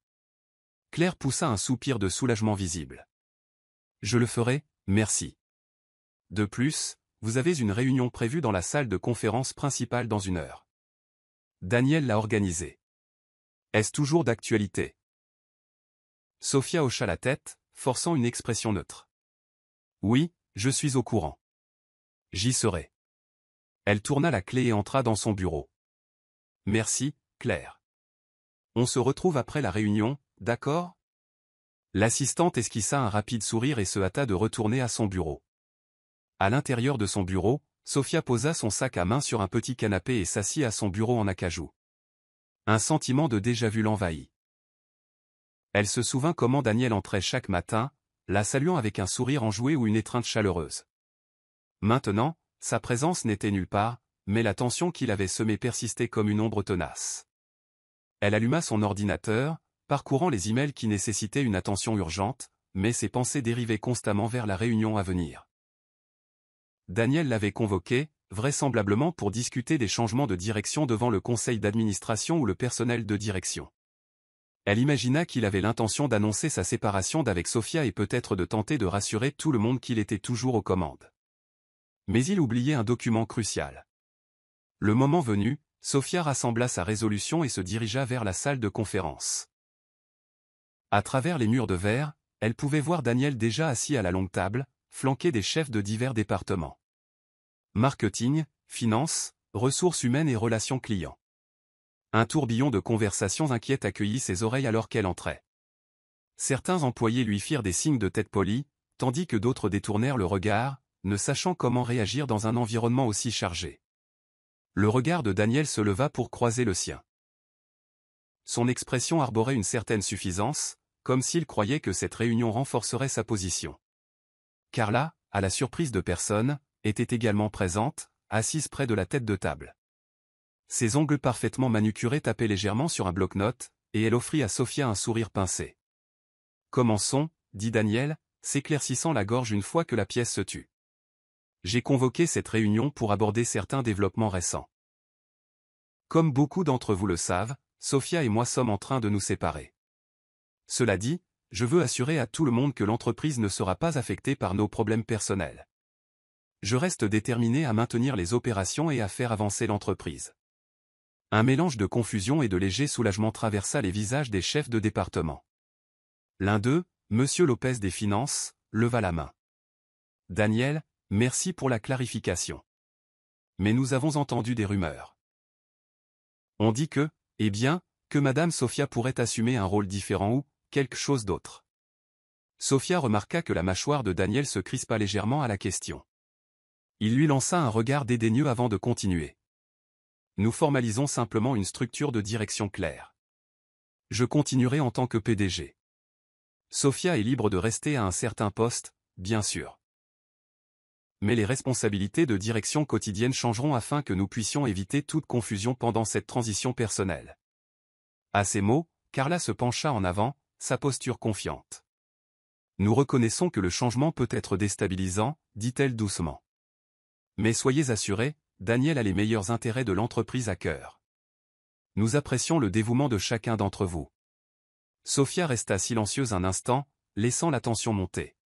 Claire poussa un soupir de soulagement visible. Je le ferai, merci. De plus, vous avez une réunion prévue dans la salle de conférence principale dans 1 heure. Daniel l'a organisée. Est-ce toujours d'actualité? Sofia hocha la tête, forçant une expression neutre. Oui, je suis au courant. J'y serai. Elle tourna la clé et entra dans son bureau. Merci, Claire. On se retrouve après la réunion, d'accord? L'assistante esquissa un rapide sourire et se hâta de retourner à son bureau. À l'intérieur de son bureau, Sofia posa son sac à main sur un petit canapé et s'assit à son bureau en acajou. Un sentiment de déjà-vu l'envahit. Elle se souvint comment Daniel entrait chaque matin, la saluant avec un sourire enjoué ou une étreinte chaleureuse. Maintenant, sa présence n'était nulle part, mais la tension qu'il avait semée persistait comme une ombre tenace. Elle alluma son ordinateur, parcourant les emails qui nécessitaient une attention urgente, mais ses pensées dérivaient constamment vers la réunion à venir. Daniel l'avait convoqué, vraisemblablement pour discuter des changements de direction devant le conseil d'administration ou le personnel de direction. Elle imagina qu'il avait l'intention d'annoncer sa séparation d'avec Sofia et peut-être de tenter de rassurer tout le monde qu'il était toujours aux commandes. Mais il oubliait un document crucial. Le moment venu, Sofia rassembla sa résolution et se dirigea vers la salle de conférence. À travers les murs de verre, elle pouvait voir Daniel déjà assis à la longue table, flanqué des chefs de divers départements. Marketing, finance, ressources humaines et relations clients. Un tourbillon de conversations inquiètes accueillit ses oreilles alors qu'elle entrait. Certains employés lui firent des signes de tête polis, tandis que d'autres détournèrent le regard, ne sachant comment réagir dans un environnement aussi chargé. Le regard de Daniel se leva pour croiser le sien. Son expression arborait une certaine suffisance, comme s'il croyait que cette réunion renforcerait sa position. Car là, à la surprise de personne, était également présente, assise près de la tête de table. Ses ongles parfaitement manucurés tapaient légèrement sur un bloc-notes, et elle offrit à Sophia un sourire pincé. « Commençons, » dit Daniel, s'éclaircissant la gorge une fois que la pièce se tut. « J'ai convoqué cette réunion pour aborder certains développements récents. Comme beaucoup d'entre vous le savent, Sophia et moi sommes en train de nous séparer. Cela dit, je veux assurer à tout le monde que l'entreprise ne sera pas affectée par nos problèmes personnels. Je reste déterminé à maintenir les opérations et à faire avancer l'entreprise. » Un mélange de confusion et de léger soulagement traversa les visages des chefs de département. L'un d'eux, Monsieur Lopez des Finances, leva la main. « Daniel, merci pour la clarification. Mais nous avons entendu des rumeurs. On dit que, eh bien, que Madame Sophia pourrait assumer un rôle différent ou quelque chose d'autre. » Sophia remarqua que la mâchoire de Daniel se crispa légèrement à la question. Il lui lança un regard dédaigneux avant de continuer. « Nous formalisons simplement une structure de direction claire. Je continuerai en tant que PDG. Sophia est libre de rester à un certain poste, bien sûr. Mais les responsabilités de direction quotidienne changeront afin que nous puissions éviter toute confusion pendant cette transition personnelle. » À ces mots, Carla se pencha en avant, sa posture confiante. « Nous reconnaissons que le changement peut être déstabilisant, dit-elle doucement. Mais soyez assurés, Daniel a les meilleurs intérêts de l'entreprise à cœur. Nous apprécions le dévouement de chacun d'entre vous. » Sophia resta silencieuse un instant, laissant la tension monter.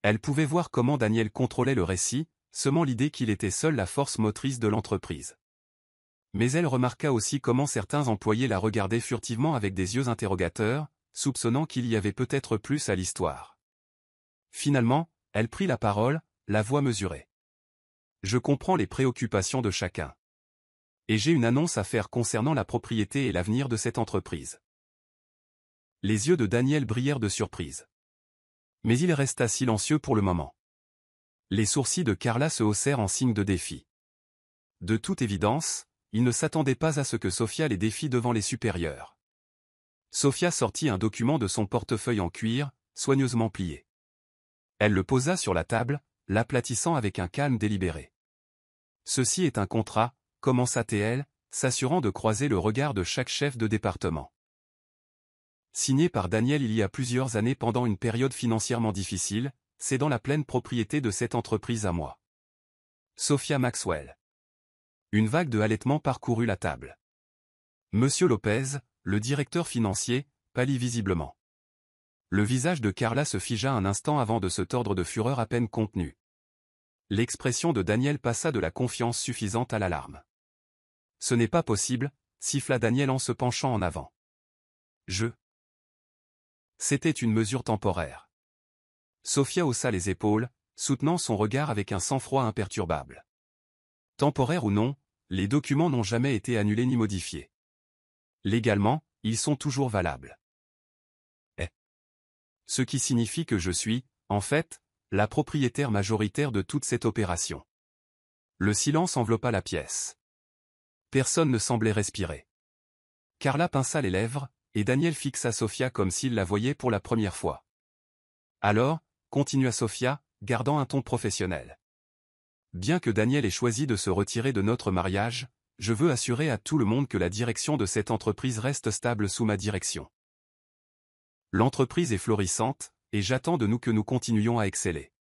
Elle pouvait voir comment Daniel contrôlait le récit, semant l'idée qu'il était seul la force motrice de l'entreprise. Mais elle remarqua aussi comment certains employés la regardaient furtivement avec des yeux interrogateurs, soupçonnant qu'il y avait peut-être plus à l'histoire. Finalement, elle prit la parole, la voix mesurée. « Je comprends les préoccupations de chacun. Et j'ai une annonce à faire concernant la propriété et l'avenir de cette entreprise. » Les yeux de Daniel brillèrent de surprise. Mais il resta silencieux pour le moment. Les sourcils de Carla se haussèrent en signe de défi. De toute évidence, il ne s'attendait pas à ce que Sophia les défie devant les supérieurs. Sophia sortit un document de son portefeuille en cuir, soigneusement plié. Elle le posa sur la table, l'aplatissant avec un calme délibéré. « Ceci est un contrat, » commença-t-elle, s'assurant de croiser le regard de chaque chef de département. « Signé par Daniel il y a plusieurs années pendant une période financièrement difficile, c'est dans la pleine propriété de cette entreprise à moi. Sophia Maxwell. » Une vague de halètement parcourut la table. Monsieur Lopez, le directeur financier, pâlit visiblement. Le visage de Carla se figea un instant avant de se tordre de fureur à peine contenue. L'expression de Daniel passa de la confiance suffisante à l'alarme. « Ce n'est pas possible, » siffla Daniel en se penchant en avant. C'était une mesure temporaire. Sophia haussa les épaules, soutenant son regard avec un sang-froid imperturbable. Temporaire ou non, les documents n'ont jamais été annulés ni modifiés. Légalement, ils sont toujours valables. Ce qui signifie que je suis, en fait, la propriétaire majoritaire de toute cette opération. Le silence enveloppa la pièce. Personne ne semblait respirer. Carla pinça les lèvres, et Daniel fixa Sophia comme s'il la voyait pour la première fois. « Alors, » continua Sophia, gardant un ton professionnel. « Bien que Daniel ait choisi de se retirer de notre mariage, je veux assurer à tout le monde que la direction de cette entreprise reste stable sous ma direction. L'entreprise est florissante, et j'attends de nous que nous continuions à exceller.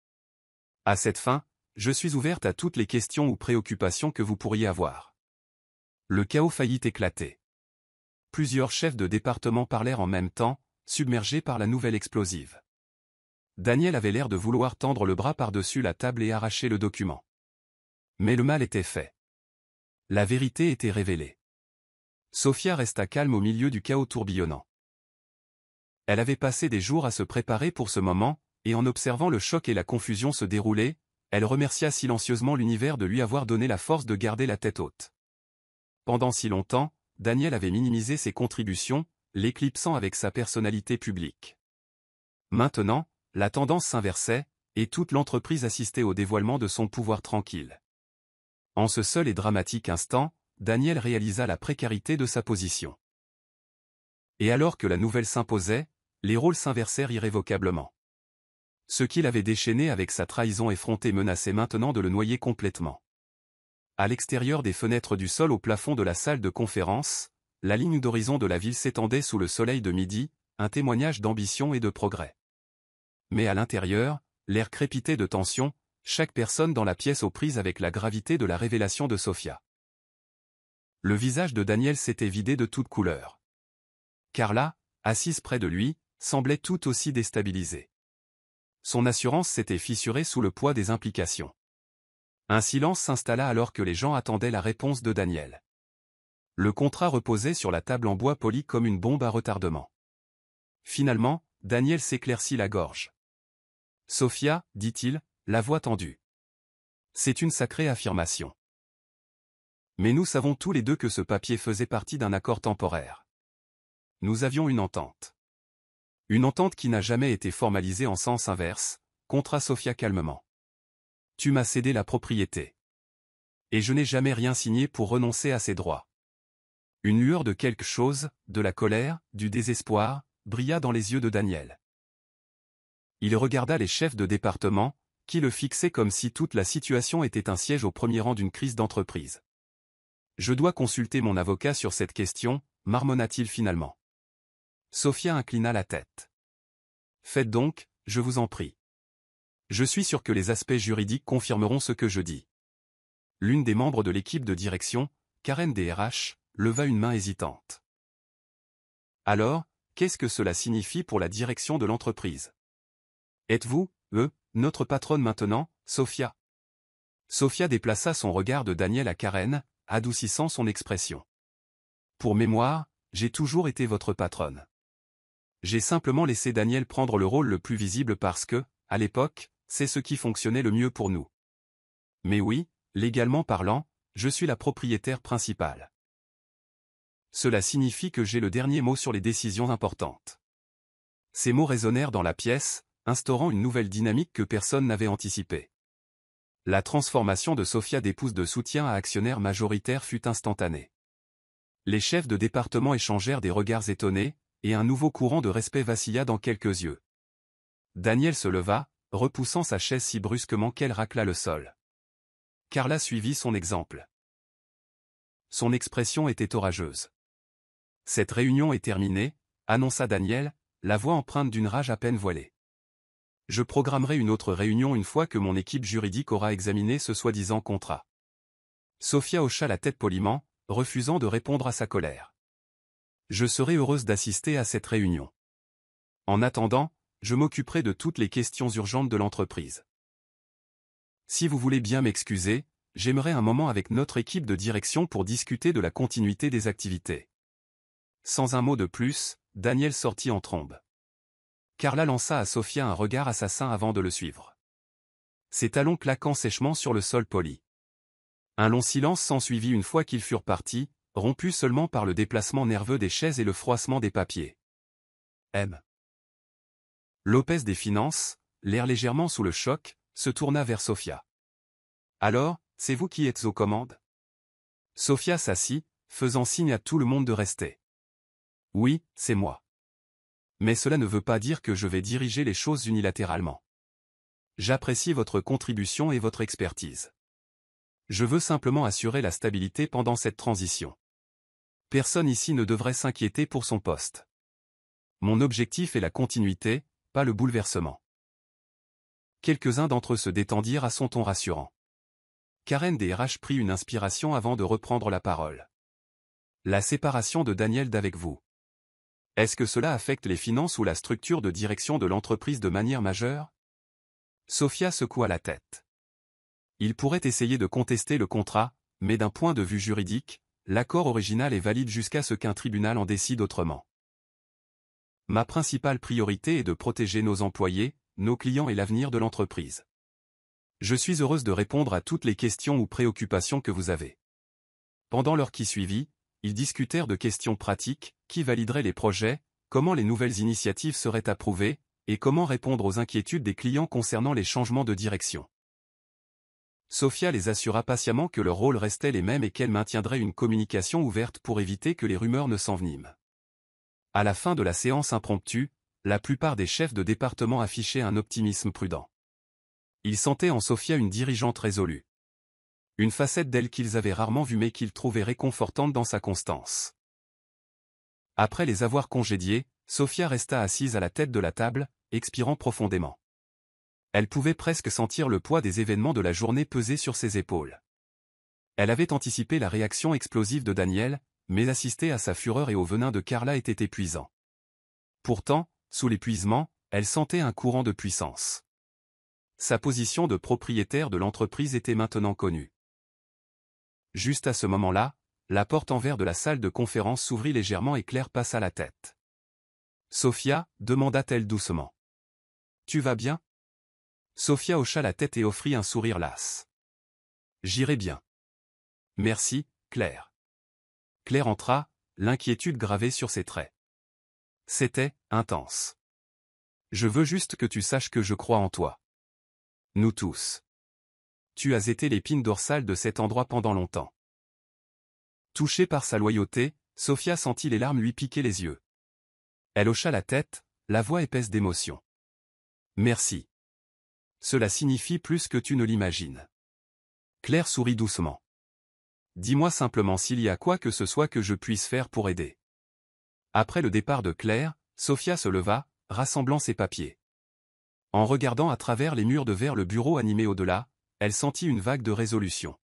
À cette fin, je suis ouverte à toutes les questions ou préoccupations que vous pourriez avoir. » Le chaos faillit éclater. Plusieurs chefs de département parlèrent en même temps, submergés par la nouvelle explosive. Daniel avait l'air de vouloir tendre le bras par-dessus la table et arracher le document. Mais le mal était fait. La vérité était révélée. Sophia resta calme au milieu du chaos tourbillonnant. Elle avait passé des jours à se préparer pour ce moment, et en observant le choc et la confusion se dérouler, elle remercia silencieusement l'univers de lui avoir donné la force de garder la tête haute. Pendant si longtemps, Daniel avait minimisé ses contributions, l'éclipsant avec sa personnalité publique. Maintenant, la tendance s'inversait, et toute l'entreprise assistait au dévoilement de son pouvoir tranquille. En ce seul et dramatique instant, Daniel réalisa la précarité de sa position. Et alors que la nouvelle s'imposait, les rôles s'inversèrent irrévocablement. Ce qu'il avait déchaîné avec sa trahison effrontée menaçait maintenant de le noyer complètement. À l'extérieur des fenêtres du sol au plafond de la salle de conférence, la ligne d'horizon de la ville s'étendait sous le soleil de midi, un témoignage d'ambition et de progrès. Mais à l'intérieur, l'air crépitait de tension, chaque personne dans la pièce aux prises avec la gravité de la révélation de Sofia. Le visage de Daniel s'était vidé de toute couleur. Carla, assise près de lui, semblait tout aussi déstabilisée. Son assurance s'était fissurée sous le poids des implications. Un silence s'installa alors que les gens attendaient la réponse de Daniel. Le contrat reposait sur la table en bois poli comme une bombe à retardement. Finalement, Daniel s'éclaircit la gorge. « Sofia, dit-il, la voix tendue. C'est une sacrée affirmation. Mais nous savons tous les deux que ce papier faisait partie d'un accord temporaire. Nous avions une entente. Une entente qui n'a jamais été formalisée en sens inverse, contra Sofia calmement. Tu m'as cédé la propriété. Et je n'ai jamais rien signé pour renoncer à ces droits. » Une lueur de quelque chose, de la colère, du désespoir, brilla dans les yeux de Daniel. Il regarda les chefs de département, qui le fixaient comme si toute la situation était un siège au premier rang d'une crise d'entreprise. « Je dois consulter mon avocat sur cette question, marmonna-t-il finalement. Sofia inclina la tête. « Faites donc, je vous en prie. Je suis sûr que les aspects juridiques confirmeront ce que je dis. » L'une des membres de l'équipe de direction, Karen des RH, leva une main hésitante. « Alors, qu'est-ce que cela signifie pour la direction de l'entreprise? Êtes-vous, notre patronne maintenant, Sofia ?» Sofia déplaça son regard de Daniel à Karen, adoucissant son expression. « Pour mémoire, j'ai toujours été votre patronne. J'ai simplement laissé Daniel prendre le rôle le plus visible parce que, à l'époque, c'est ce qui fonctionnait le mieux pour nous. Mais oui, légalement parlant, je suis la propriétaire principale. Cela signifie que j'ai le dernier mot sur les décisions importantes. » Ces mots résonnèrent dans la pièce, instaurant une nouvelle dynamique que personne n'avait anticipée. La transformation de Sofia d'épouse de soutien à actionnaire majoritaire fut instantanée. Les chefs de département échangèrent des regards étonnés, et un nouveau courant de respect vacilla dans quelques yeux. Daniel se leva, repoussant sa chaise si brusquement qu'elle racla le sol. Carla suivit son exemple. Son expression était orageuse. « Cette réunion est terminée, » annonça Daniel, la voix empreinte d'une rage à peine voilée. « Je programmerai une autre réunion une fois que mon équipe juridique aura examiné ce soi-disant contrat. » Sofia hocha la tête poliment, refusant de répondre à sa colère. « Je serai heureuse d'assister à cette réunion. En attendant, je m'occuperai de toutes les questions urgentes de l'entreprise. Si vous voulez bien m'excuser, j'aimerais un moment avec notre équipe de direction pour discuter de la continuité des activités. » Sans un mot de plus, Daniel sortit en trombe. Carla lança à Sofia un regard assassin avant de le suivre. Ses talons claquant sèchement sur le sol poli. Un long silence s'ensuivit une fois qu'ils furent partis, rompu seulement par le déplacement nerveux des chaises et le froissement des papiers. M. Lopez des Finances, l'air légèrement sous le choc, se tourna vers Sofia. « Alors, c'est vous qui êtes aux commandes ?» Sofia s'assit, faisant signe à tout le monde de rester. « Oui, c'est moi. Mais cela ne veut pas dire que je vais diriger les choses unilatéralement. J'apprécie votre contribution et votre expertise. Je veux simplement assurer la stabilité pendant cette transition. Personne ici ne devrait s'inquiéter pour son poste. Mon objectif est la continuité, pas le bouleversement. » Quelques-uns d'entre eux se détendirent à son ton rassurant. Karen des RH prit une inspiration avant de reprendre la parole. « La séparation de Daniel d'avec vous. Est-ce que cela affecte les finances ou la structure de direction de l'entreprise de manière majeure ?» Sofia secoua la tête. Il pourrait essayer de contester le contrat, mais d'un point de vue juridique, l'accord original est valide jusqu'à ce qu'un tribunal en décide autrement. Ma principale priorité est de protéger nos employés, nos clients et l'avenir de l'entreprise. Je suis heureuse de répondre à toutes les questions ou préoccupations que vous avez. Pendant l'heure qui suivit, ils discutèrent de questions pratiques, qui validerait les projets, comment les nouvelles initiatives seraient approuvées, et comment répondre aux inquiétudes des clients concernant les changements de direction. Sofia les assura patiemment que leurs rôles restaient les mêmes et qu'elle maintiendrait une communication ouverte pour éviter que les rumeurs ne s'enveniment. À la fin de la séance impromptue, la plupart des chefs de département affichaient un optimisme prudent. Ils sentaient en Sofia une dirigeante résolue. Une facette d'elle qu'ils avaient rarement vue mais qu'ils trouvaient réconfortante dans sa constance. Après les avoir congédiés, Sofia resta assise à la tête de la table, expirant profondément. Elle pouvait presque sentir le poids des événements de la journée peser sur ses épaules. Elle avait anticipé la réaction explosive de Daniel, mais assister à sa fureur et au venin de Carla était épuisant. Pourtant, sous l'épuisement, elle sentait un courant de puissance. Sa position de propriétaire de l'entreprise était maintenant connue. Juste à ce moment-là, la porte en verre de la salle de conférence s'ouvrit légèrement et Claire passa la tête. « Sofia » demanda-t-elle doucement. « Tu vas bien ?» Sofia hocha la tête et offrit un sourire las. « J'irai bien. »« Merci, Claire. » Claire entra, l'inquiétude gravée sur ses traits. C'était intense. « Je veux juste que tu saches que je crois en toi. Nous tous. Tu as été l'épine dorsale de cet endroit pendant longtemps. » Touchée par sa loyauté, Sofia sentit les larmes lui piquer les yeux. Elle hocha la tête, la voix épaisse d'émotion. « Merci. Cela signifie plus que tu ne l'imagines. » Claire sourit doucement. « Dis-moi simplement s'il y a quoi que ce soit que je puisse faire pour aider. » Après le départ de Claire, Sofia se leva, rassemblant ses papiers. En regardant à travers les murs de verre le bureau animé au-delà, elle sentit une vague de résolution.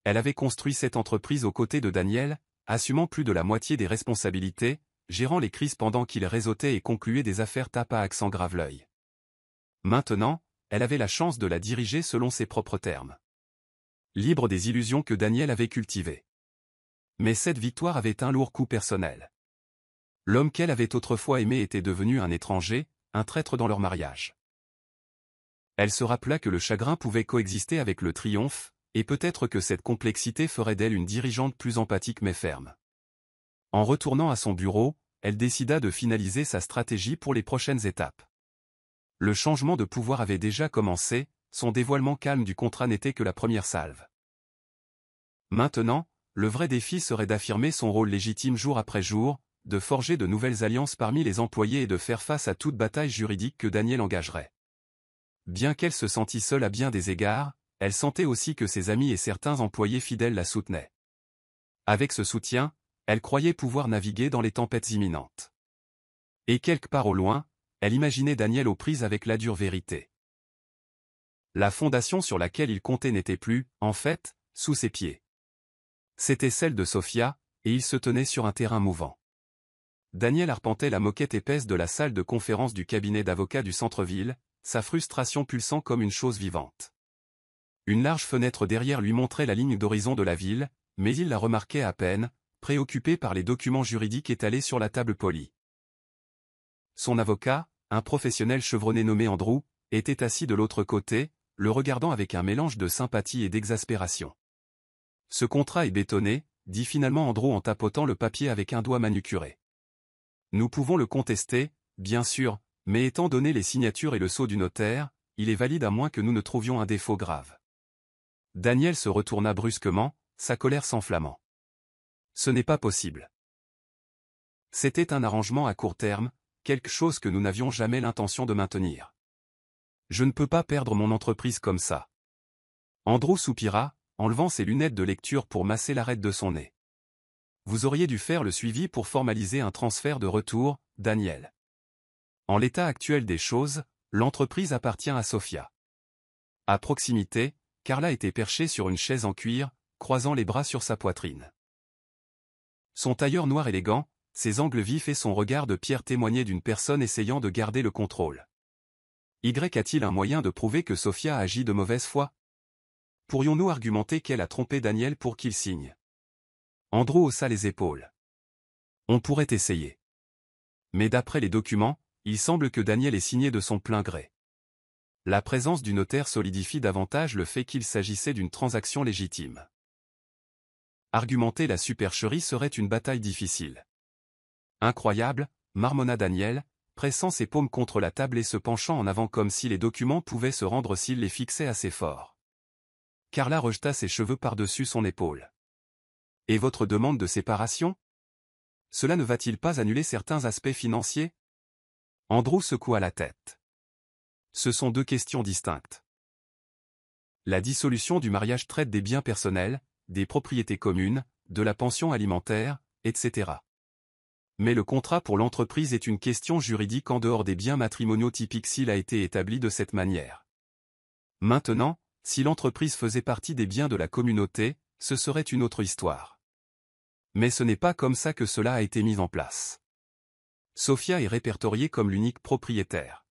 Elle avait construit cette entreprise aux côtés de Daniel, assumant plus de la moitié des responsabilités, gérant les crises pendant qu'il réseautait et concluait des affaires tape à accent grave-l'œil. Maintenant, elle avait la chance de la diriger selon ses propres termes. Libre des illusions que Daniel avait cultivées. Mais cette victoire avait un lourd coût personnel. L'homme qu'elle avait autrefois aimé était devenu un étranger, un traître dans leur mariage. Elle se rappela que le chagrin pouvait coexister avec le triomphe, et peut-être que cette complexité ferait d'elle une dirigeante plus empathique mais ferme. En retournant à son bureau, elle décida de finaliser sa stratégie pour les prochaines étapes. Le changement de pouvoir avait déjà commencé, son dévoilement calme du contrat n'était que la première salve. Maintenant, le vrai défi serait d'affirmer son rôle légitime jour après jour, de forger de nouvelles alliances parmi les employés et de faire face à toute bataille juridique que Daniel engagerait. Bien qu'elle se sentît seule à bien des égards, elle sentait aussi que ses amis et certains employés fidèles la soutenaient. Avec ce soutien, elle croyait pouvoir naviguer dans les tempêtes imminentes. Et quelque part au loin, elle imaginait Daniel aux prises avec la dure vérité. La fondation sur laquelle il comptait n'était plus, en fait, sous ses pieds. C'était celle de Sofia, et il se tenait sur un terrain mouvant. Daniel arpentait la moquette épaisse de la salle de conférence du cabinet d'avocats du centre-ville, sa frustration pulsant comme une chose vivante. Une large fenêtre derrière lui montrait la ligne d'horizon de la ville, mais il la remarquait à peine, préoccupé par les documents juridiques étalés sur la table polie. Son avocat, un professionnel chevronné nommé Andrew, était assis de l'autre côté, le regardant avec un mélange de sympathie et d'exaspération. « Ce contrat est bétonné », dit finalement Andrew en tapotant le papier avec un doigt manucuré. « Nous pouvons le contester, bien sûr, mais étant donné les signatures et le sceau du notaire, il est valide à moins que nous ne trouvions un défaut grave. » Daniel se retourna brusquement, sa colère s'enflammant. « Ce n'est pas possible. » C'était un arrangement à court terme, quelque chose que nous n'avions jamais l'intention de maintenir. Je ne peux pas perdre mon entreprise comme ça. Andrew soupira, enlevant ses lunettes de lecture pour masser l'arête de son nez. Vous auriez dû faire le suivi pour formaliser un transfert de retour, Daniel. En l'état actuel des choses, l'entreprise appartient à Sofia. À proximité, Carla était perchée sur une chaise en cuir, croisant les bras sur sa poitrine. Son tailleur noir élégant, ses angles vifs et son regard de pierre témoignaient d'une personne essayant de garder le contrôle. A-t-il un moyen de prouver que Sofia agit de mauvaise foi? Pourrions-nous argumenter qu'elle a trompé Daniel pour qu'il signe? Andrew haussa les épaules. On pourrait essayer. Mais d'après les documents, il semble que Daniel ait signé de son plein gré. La présence du notaire solidifie davantage le fait qu'il s'agissait d'une transaction légitime. Argumenter la supercherie serait une bataille difficile. Incroyable, marmonna Daniel, pressant ses paumes contre la table et se penchant en avant comme si les documents pouvaient se rendre s'il les fixait assez fort. Carla rejeta ses cheveux par-dessus son épaule. « Et votre demande de séparation? Cela ne va-t-il pas annuler certains aspects financiers? Andrew secoua la tête. Ce sont deux questions distinctes. La dissolution du mariage traite des biens personnels, des propriétés communes, de la pension alimentaire, etc. Mais le contrat pour l'entreprise est une question juridique en dehors des biens matrimoniaux typiques s'il a été établi de cette manière. Maintenant, si l'entreprise faisait partie des biens de la communauté, ce serait une autre histoire. Mais ce n'est pas comme ça que cela a été mis en place. Sophia est répertoriée comme l'unique propriétaire.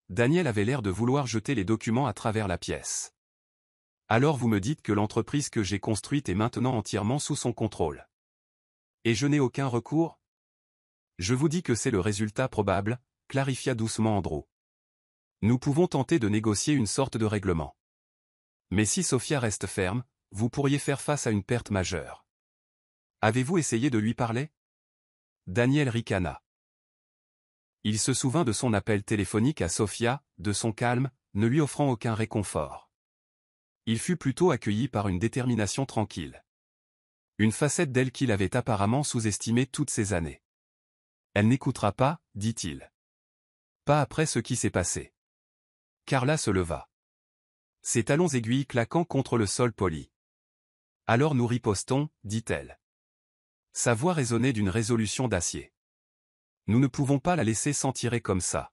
Daniel avait l'air de vouloir jeter les documents à travers la pièce. Alors vous me dites que l'entreprise que j'ai construite est maintenant entièrement sous son contrôle. Et je n'ai aucun recours? Je vous dis que c'est le résultat probable, clarifia doucement Andrew. Nous pouvons tenter de négocier une sorte de règlement. Mais si Sophia reste ferme, vous pourriez faire face à une perte majeure. Avez-vous essayé de lui parler? Daniel ricana. Il se souvint de son appel téléphonique à Sophia, de son calme, ne lui offrant aucun réconfort. Il fut plutôt accueilli par une détermination tranquille. Une facette d'elle qu'il avait apparemment sous-estimée toutes ces années. Elle n'écoutera pas, dit-il. Pas après ce qui s'est passé. Carla se leva. Ses talons aiguilles claquant contre le sol poli. Alors nous ripostons, dit-elle. Sa voix résonnait d'une résolution d'acier. Nous ne pouvons pas la laisser s'en tirer comme ça.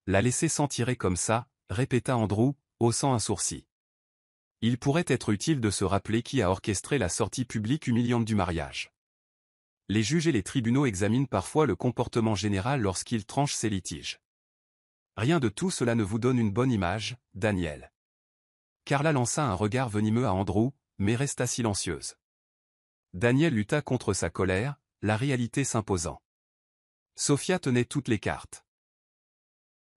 La laisser s'en tirer comme ça, répéta Andrew, haussant un sourcil. Il pourrait être utile de se rappeler qui a orchestré la sortie publique humiliante du mariage. Les juges et les tribunaux examinent parfois le comportement général lorsqu'ils tranchent ces litiges. Rien de tout cela ne vous donne une bonne image, Daniel. Carla lança un regard venimeux à Andrew, mais resta silencieuse. Daniel lutta contre sa colère, la réalité s'imposant. Sophia tenait toutes les cartes.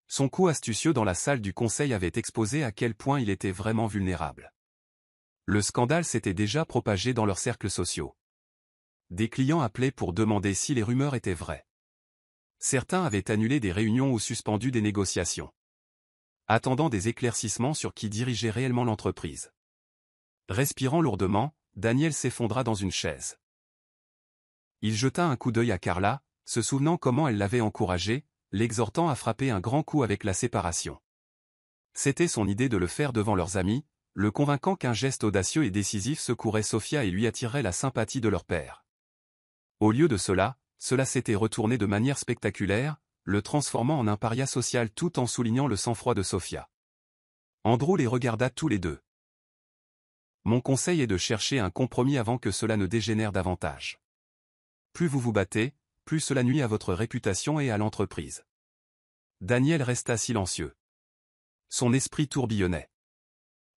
Son coup astucieux dans la salle du conseil avait exposé à quel point il était vraiment vulnérable. Le scandale s'était déjà propagé dans leurs cercles sociaux. Des clients appelaient pour demander si les rumeurs étaient vraies. Certains avaient annulé des réunions ou suspendu des négociations, attendant des éclaircissements sur qui dirigeait réellement l'entreprise. Respirant lourdement, Daniel s'effondra dans une chaise. Il jeta un coup d'œil à Carla, se souvenant comment elle l'avait encouragé, l'exhortant à frapper un grand coup avec la séparation. C'était son idée de le faire devant leurs amis, le convainquant qu'un geste audacieux et décisif secourait Sophia et lui attirerait la sympathie de leur père. Au lieu de cela, cela s'était retourné de manière spectaculaire, le transformant en un paria social tout en soulignant le sang-froid de Sophia. Andrew les regarda tous les deux. Mon conseil est de chercher un compromis avant que cela ne dégénère davantage. Plus vous vous battez, plus cela nuit à votre réputation et à l'entreprise. Daniel resta silencieux. Son esprit tourbillonnait.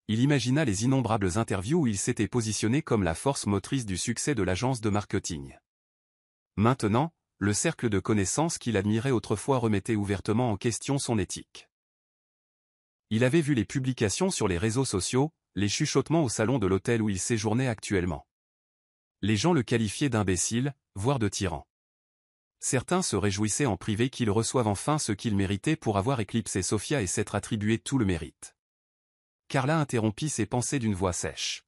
Il imagina les innombrables interviews où il s'était positionné comme la force motrice du succès de l'agence de marketing. Maintenant, le cercle de connaissances qu'il admirait autrefois remettait ouvertement en question son éthique. Il avait vu les publications sur les réseaux sociaux, les chuchotements au salon de l'hôtel où il séjournait actuellement. Les gens le qualifiaient d'imbécile, voire de tyran. Certains se réjouissaient en privé qu'il reçoive enfin ce qu'il méritait pour avoir éclipsé Sophia et s'être attribué tout le mérite. Carla interrompit ses pensées d'une voix sèche.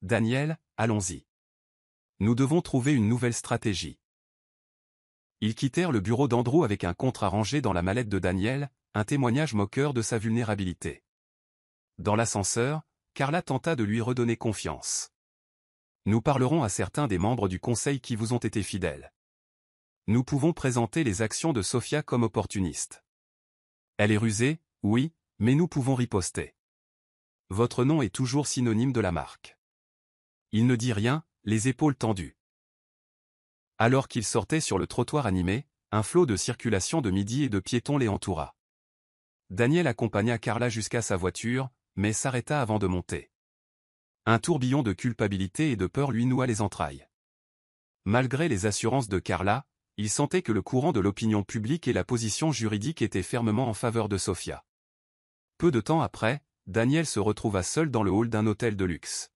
Daniel, allons-y. Nous devons trouver une nouvelle stratégie. Ils quittèrent le bureau d'Andrew avec un contrat rangé dans la mallette de Daniel, un témoignage moqueur de sa vulnérabilité. Dans l'ascenseur, Carla tenta de lui redonner confiance. Nous parlerons à certains des membres du conseil qui vous ont été fidèles. Nous pouvons présenter les actions de Sophia comme opportunistes. Elle est rusée, oui, mais nous pouvons riposter. Votre nom est toujours synonyme de la marque. Il ne dit rien, les épaules tendues. Alors qu'il sortait sur le trottoir animé, un flot de circulation de midi et de piétons les entoura. Daniel accompagna Carla jusqu'à sa voiture, mais s'arrêta avant de monter. Un tourbillon de culpabilité et de peur lui noua les entrailles. Malgré les assurances de Carla, il sentait que le courant de l'opinion publique et la position juridique étaient fermement en faveur de Sophia. Peu de temps après, Daniel se retrouva seul dans le hall d'un hôtel de luxe.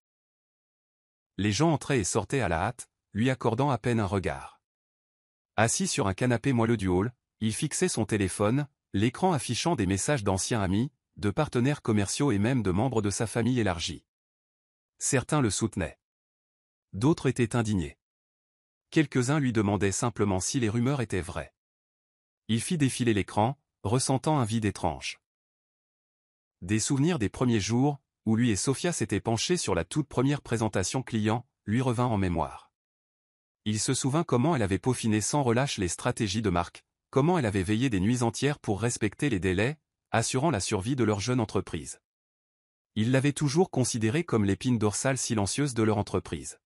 Les gens entraient et sortaient à la hâte, lui accordant à peine un regard. Assis sur un canapé moelleux du hall, il fixait son téléphone, l'écran affichant des messages d'anciens amis, de partenaires commerciaux et même de membres de sa famille élargie. Certains le soutenaient. D'autres étaient indignés. Quelques-uns lui demandaient simplement si les rumeurs étaient vraies. Il fit défiler l'écran, ressentant un vide étrange. Des souvenirs des premiers jours, où lui et Sophia s'étaient penchés sur la toute première présentation client, lui revint en mémoire. Il se souvint comment elle avait peaufiné sans relâche les stratégies de marque, comment elle avait veillé des nuits entières pour respecter les délais, assurant la survie de leur jeune entreprise. Il l'avait toujours considérée comme l'épine dorsale silencieuse de leur entreprise.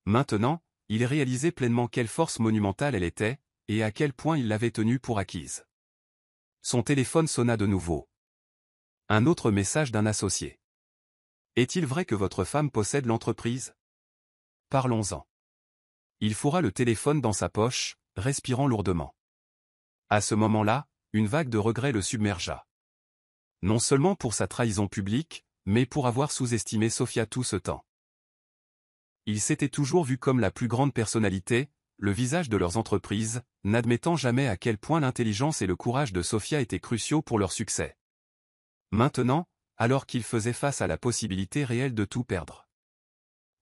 Maintenant, il réalisait pleinement quelle force monumentale elle était, et à quel point il l'avait tenue pour acquise. Son téléphone sonna de nouveau. Un autre message d'un associé. Est-il vrai que votre femme possède l'entreprise? Parlons-en. Il fourra le téléphone dans sa poche, respirant lourdement. À ce moment-là, une vague de regret le submergea. Non seulement pour sa trahison publique, mais pour avoir sous-estimé Sophia tout ce temps. Il s'était toujours vu comme la plus grande personnalité, le visage de leurs entreprises, n'admettant jamais à quel point l'intelligence et le courage de Sophia étaient cruciaux pour leur succès. Maintenant, alors qu'il faisait face à la possibilité réelle de tout perdre.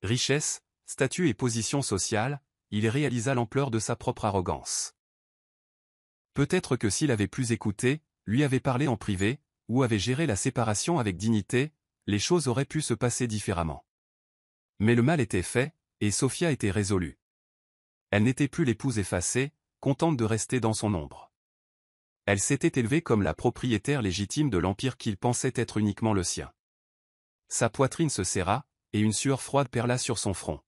Richesse, statut et position sociale, il réalisa l'ampleur de sa propre arrogance. Peut-être que s'il avait plus écouté, lui avait parlé en privé, ou avait géré la séparation avec dignité, les choses auraient pu se passer différemment. Mais le mal était fait, et Sophia était résolue. Elle n'était plus l'épouse effacée, contente de rester dans son ombre. Elle s'était élevée comme la propriétaire légitime de l'empire qu'il pensait être uniquement le sien. Sa poitrine se serra, et une sueur froide perla sur son front.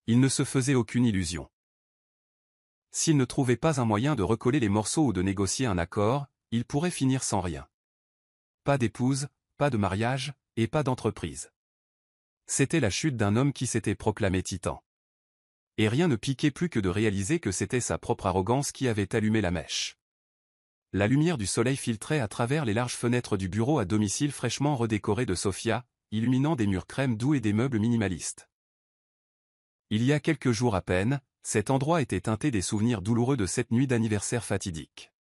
Il ne se faisait aucune illusion. S'il ne trouvait pas un moyen de recoller les morceaux ou de négocier un accord, il pourrait finir sans rien. Pas d'épouse, pas de mariage, et pas d'entreprise. C'était la chute d'un homme qui s'était proclamé titan. Et rien ne piquait plus que de réaliser que c'était sa propre arrogance qui avait allumé la mèche. La lumière du soleil filtrait à travers les larges fenêtres du bureau à domicile fraîchement redécoré de Sophia, illuminant des murs crème doux et des meubles minimalistes. Il y a quelques jours à peine, cet endroit était teinté des souvenirs douloureux de cette nuit d'anniversaire fatidique.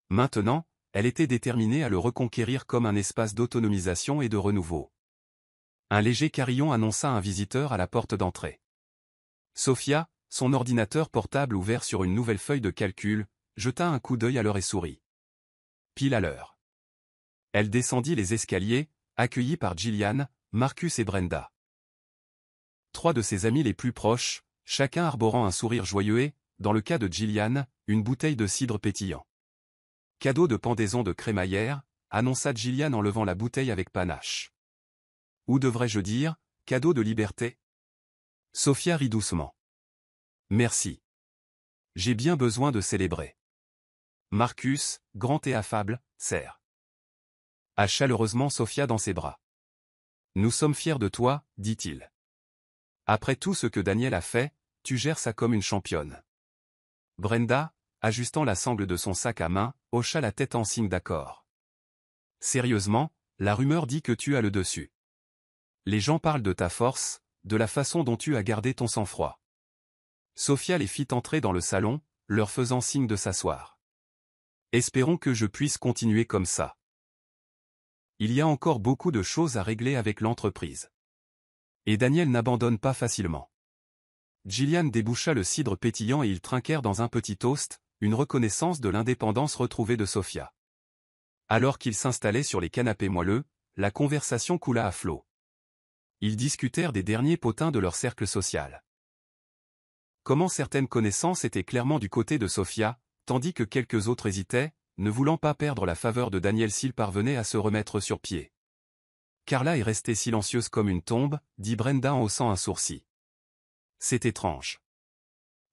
Maintenant, elle était déterminée à le reconquérir comme un espace d'autonomisation et de renouveau. Un léger carillon annonça un visiteur à la porte d'entrée. Sophia, son ordinateur portable ouvert sur une nouvelle feuille de calcul, jeta un coup d'œil à l'heure et sourit. Pile à l'heure. Elle descendit les escaliers, accueillie par Gillian, Marcus et Brenda. Trois de ses amis les plus proches, chacun arborant un sourire joyeux et, dans le cas de Gillian, une bouteille de cidre pétillant. Cadeau de pendaison de crémaillère, annonça Gillian en levant la bouteille avec panache. Ou devrais-je dire, cadeau de liberté? Sophia rit doucement. Merci. J'ai bien besoin de célébrer. Marcus, grand et affable, serre. A chaleureusement Sophia dans ses bras. Nous sommes fiers de toi, dit-il. Après tout ce que Daniel a fait, tu gères ça comme une championne. Brenda, ajustant la sangle de son sac à main, hocha la tête en signe d'accord. Sérieusement, la rumeur dit que tu as le dessus. Les gens parlent de ta force, de la façon dont tu as gardé ton sang-froid. Sophia les fit entrer dans le salon, leur faisant signe de s'asseoir. Espérons que je puisse continuer comme ça. Il y a encore beaucoup de choses à régler avec l'entreprise. Et Daniel n'abandonne pas facilement. Gillian déboucha le cidre pétillant et ils trinquèrent dans un petit toast, une reconnaissance de l'indépendance retrouvée de Sophia. Alors qu'ils s'installaient sur les canapés moelleux, la conversation coula à flot. Ils discutèrent des derniers potins de leur cercle social. Comment certaines connaissances étaient clairement du côté de Sophia, tandis que quelques autres hésitaient, ne voulant pas perdre la faveur de Daniel s'il parvenait à se remettre sur pied. Carla est restée silencieuse comme une tombe, dit Brenda en haussant un sourcil. C'est étrange.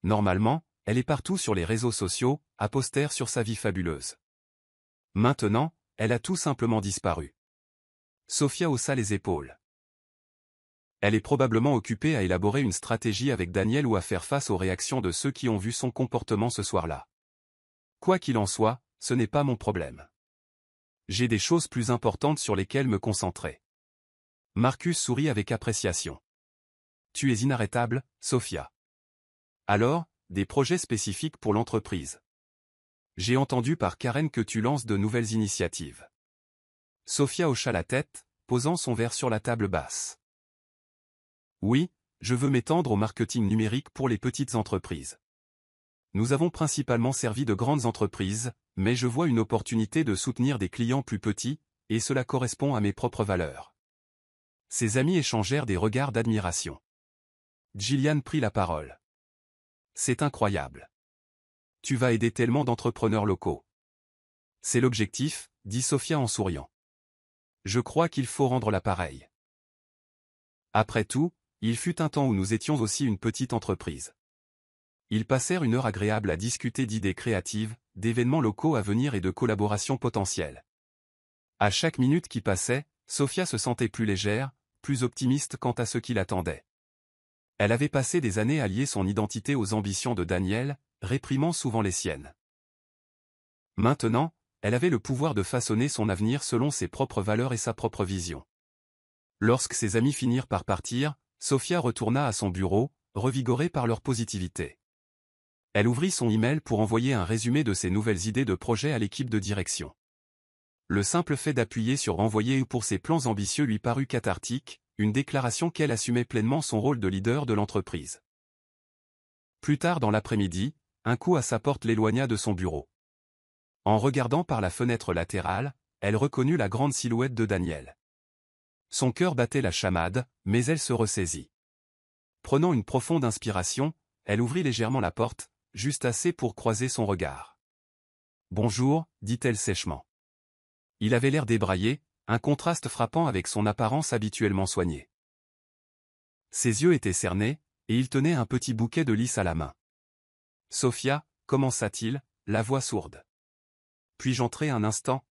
Normalement, elle est partout sur les réseaux sociaux, à poster sur sa vie fabuleuse. Maintenant, elle a tout simplement disparu. Sophia haussa les épaules. Elle est probablement occupée à élaborer une stratégie avec Daniel ou à faire face aux réactions de ceux qui ont vu son comportement ce soir-là. Quoi qu'il en soit, ce n'est pas mon problème. J'ai des choses plus importantes sur lesquelles me concentrer. Marcus sourit avec appréciation. Tu es inarrêtable, Sophia. Alors, des projets spécifiques pour l'entreprise. J'ai entendu par Karen que tu lances de nouvelles initiatives. Sophia hocha la tête, posant son verre sur la table basse. Oui, je veux m'étendre au marketing numérique pour les petites entreprises. Nous avons principalement servi de grandes entreprises, mais je vois une opportunité de soutenir des clients plus petits, et cela correspond à mes propres valeurs. » Ses amis échangèrent des regards d'admiration. Gillian prit la parole. « C'est incroyable. Tu vas aider tellement d'entrepreneurs locaux. » « C'est l'objectif, » dit Sophia en souriant. « Je crois qu'il faut rendre l'appareil. » Après tout, il fut un temps où nous étions aussi une petite entreprise. Ils passèrent une heure agréable à discuter d'idées créatives, d'événements locaux à venir et de collaborations potentielles. À chaque minute qui passait, Sophia se sentait plus légère, plus optimiste quant à ce qui l'attendait. Elle avait passé des années à lier son identité aux ambitions de Daniel, réprimant souvent les siennes. Maintenant, elle avait le pouvoir de façonner son avenir selon ses propres valeurs et sa propre vision. Lorsque ses amis finirent par partir, Sophia retourna à son bureau, revigorée par leur positivité. Elle ouvrit son email pour envoyer un résumé de ses nouvelles idées de projet à l'équipe de direction. Le simple fait d'appuyer sur « Envoyer » pour ses plans ambitieux lui parut cathartique, une déclaration qu'elle assumait pleinement son rôle de leader de l'entreprise. Plus tard dans l'après-midi, un coup à sa porte l'éloigna de son bureau. En regardant par la fenêtre latérale, elle reconnut la grande silhouette de Daniel. Son cœur battait la chamade, mais elle se ressaisit. Prenant une profonde inspiration, elle ouvrit légèrement la porte, juste assez pour croiser son regard. « Bonjour », dit-elle sèchement. Il avait l'air débraillé, un contraste frappant avec son apparence habituellement soignée. Ses yeux étaient cernés, et il tenait un petit bouquet de lys à la main. « Sophia » commença-t-il, la voix sourde. « Puis-je entrer un instant ?»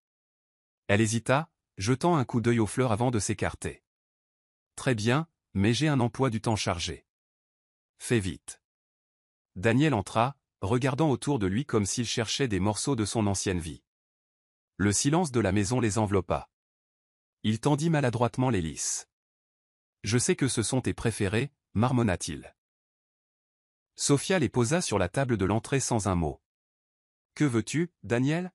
Elle hésita, jetant un coup d'œil aux fleurs avant de s'écarter. « Très bien, mais j'ai un emploi du temps chargé. »« Fais vite. » Daniel entra, regardant autour de lui comme s'il cherchait des morceaux de son ancienne vie. Le silence de la maison les enveloppa. Il tendit maladroitement les lys. « Je sais que ce sont tes préférés, » marmonna-t-il. Sophia les posa sur la table de l'entrée sans un mot. « Que veux-tu, Daniel ?»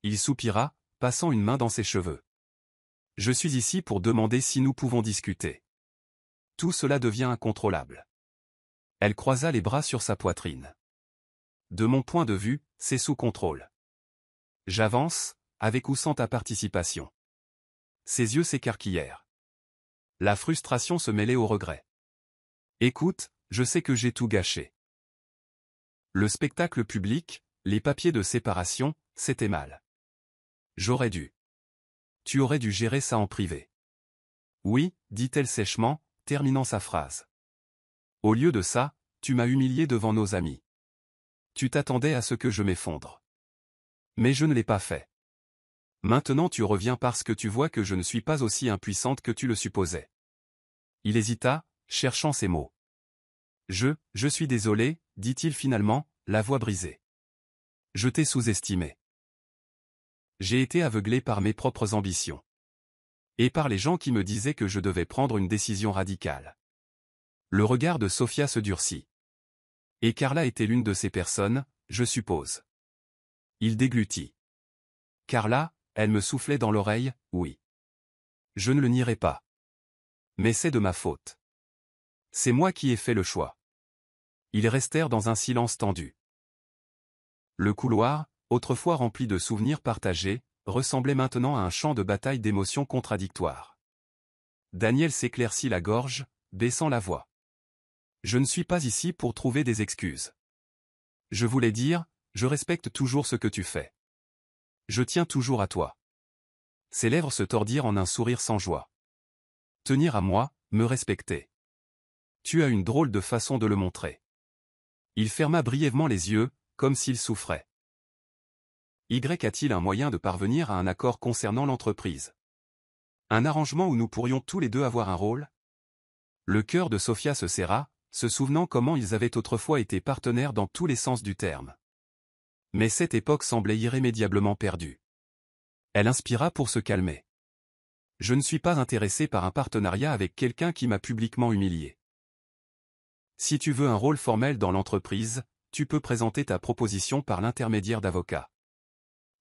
Il soupira, passant une main dans ses cheveux. « Je suis ici pour demander si nous pouvons discuter. Tout cela devient incontrôlable. » Elle croisa les bras sur sa poitrine. « De mon point de vue, c'est sous contrôle. J'avance, avec ou sans ta participation. » Ses yeux s'écarquillèrent. La frustration se mêlait au regret. « Écoute, je sais que j'ai tout gâché. Le spectacle public, les papiers de séparation, c'était mal. J'aurais dû. Tu aurais dû gérer ça en privé. » « Oui, » dit-elle sèchement, terminant sa phrase. « Au lieu de ça, tu m'as humilié devant nos amis. Tu t'attendais à ce que je m'effondre. Mais je ne l'ai pas fait. Maintenant tu reviens parce que tu vois que je ne suis pas aussi impuissante que tu le supposais. » Il hésita, cherchant ses mots. « Je suis désolé, » dit-il finalement, la voix brisée. « Je t'ai sous-estimé. J'ai été aveuglé par mes propres ambitions. Et par les gens qui me disaient que je devais prendre une décision radicale. » Le regard de Sophia se durcit. « Et Carla était l'une de ces personnes, je suppose. » Il déglutit. « Carla, elle me soufflait dans l'oreille, oui. Je ne le nierai pas. Mais c'est de ma faute. C'est moi qui ai fait le choix. » Ils restèrent dans un silence tendu. Le couloir, autrefois rempli de souvenirs partagés, ressemblait maintenant à un champ de bataille d'émotions contradictoires. Daniel s'éclaircit la gorge, baissant la voix. « Je ne suis pas ici pour trouver des excuses. Je voulais dire, je respecte toujours ce que tu fais. Je tiens toujours à toi. » Ses lèvres se tordirent en un sourire sans joie. « Tenir à moi, me respecter. Tu as une drôle de façon de le montrer. » Il ferma brièvement les yeux, comme s'il souffrait. Y a-t-il un moyen de parvenir à un accord concernant l'entreprise? Un arrangement où nous pourrions tous les deux avoir un rôle? Le cœur de Sophia se serra, se souvenant comment ils avaient autrefois été partenaires dans tous les sens du terme. Mais cette époque semblait irrémédiablement perdue. Elle inspira pour se calmer. « Je ne suis pas intéressé par un partenariat avec quelqu'un qui m'a publiquement humilié. Si tu veux un rôle formel dans l'entreprise, tu peux présenter ta proposition par l'intermédiaire d'avocats.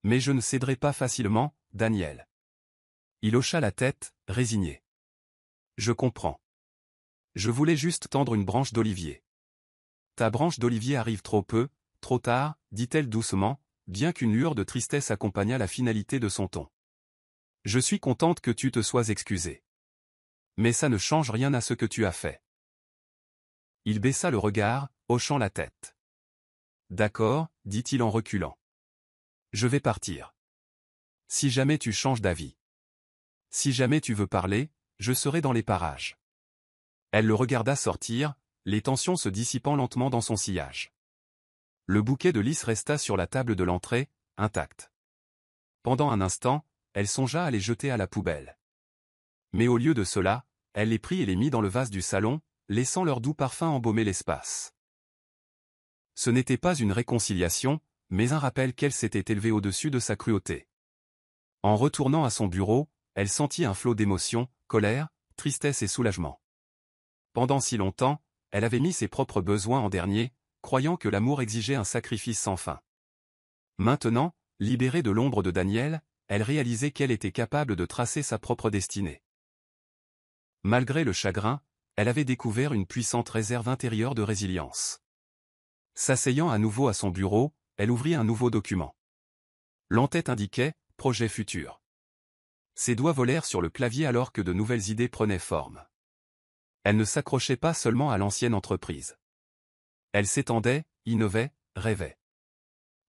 Mais je ne céderai pas facilement, Daniel. » Il hocha la tête, résigné. « Je comprends. Je voulais juste tendre une branche d'olivier. Ta branche d'olivier arrive trop peu, trop tard, dit-elle doucement, bien qu'une lueur de tristesse accompagnât la finalité de son ton. Je suis contente que tu te sois excusé. Mais ça ne change rien à ce que tu as fait. Il baissa le regard, hochant la tête. D'accord, dit-il en reculant. Je vais partir. Si jamais tu changes d'avis. Si jamais tu veux parler, je serai dans les parages. Elle le regarda sortir, les tensions se dissipant lentement dans son sillage. Le bouquet de lys resta sur la table de l'entrée, intact. Pendant un instant, elle songea à les jeter à la poubelle. Mais au lieu de cela, elle les prit et les mit dans le vase du salon, laissant leur doux parfum embaumer l'espace. Ce n'était pas une réconciliation, mais un rappel qu'elle s'était élevée au-dessus de sa cruauté. En retournant à son bureau, elle sentit un flot d'émotions, colère, tristesse et soulagement. Pendant si longtemps, elle avait mis ses propres besoins en dernier, croyant que l'amour exigeait un sacrifice sans fin. Maintenant, libérée de l'ombre de Daniel, elle réalisait qu'elle était capable de tracer sa propre destinée. Malgré le chagrin, elle avait découvert une puissante réserve intérieure de résilience. S'asseyant à nouveau à son bureau, elle ouvrit un nouveau document. L'entête indiquait « Projet futur ». Ses doigts volèrent sur le clavier alors que de nouvelles idées prenaient forme. Elle ne s'accrochait pas seulement à l'ancienne entreprise. Elle s'étendait, innovait, rêvait.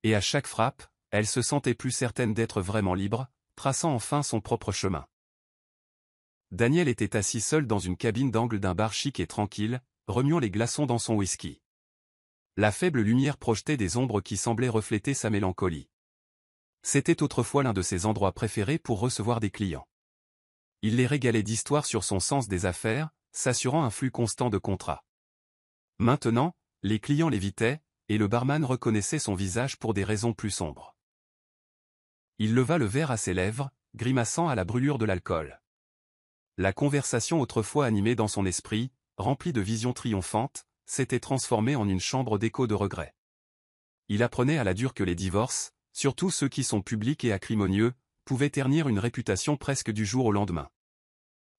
Et à chaque frappe, elle se sentait plus certaine d'être vraiment libre, traçant enfin son propre chemin. Daniel était assis seul dans une cabine d'angle d'un bar chic et tranquille, remuant les glaçons dans son whisky. La faible lumière projetait des ombres qui semblaient refléter sa mélancolie. C'était autrefois l'un de ses endroits préférés pour recevoir des clients. Il les régalait d'histoires sur son sens des affaires, s'assurant un flux constant de contrats. Maintenant, les clients l'évitaient, et le barman reconnaissait son visage pour des raisons plus sombres. Il leva le verre à ses lèvres, grimaçant à la brûlure de l'alcool. La conversation autrefois animée dans son esprit, remplie de visions triomphantes, s'était transformée en une chambre d'écho de regrets. Il apprenait à la dure que les divorces, surtout ceux qui sont publics et acrimonieux, pouvaient ternir une réputation presque du jour au lendemain.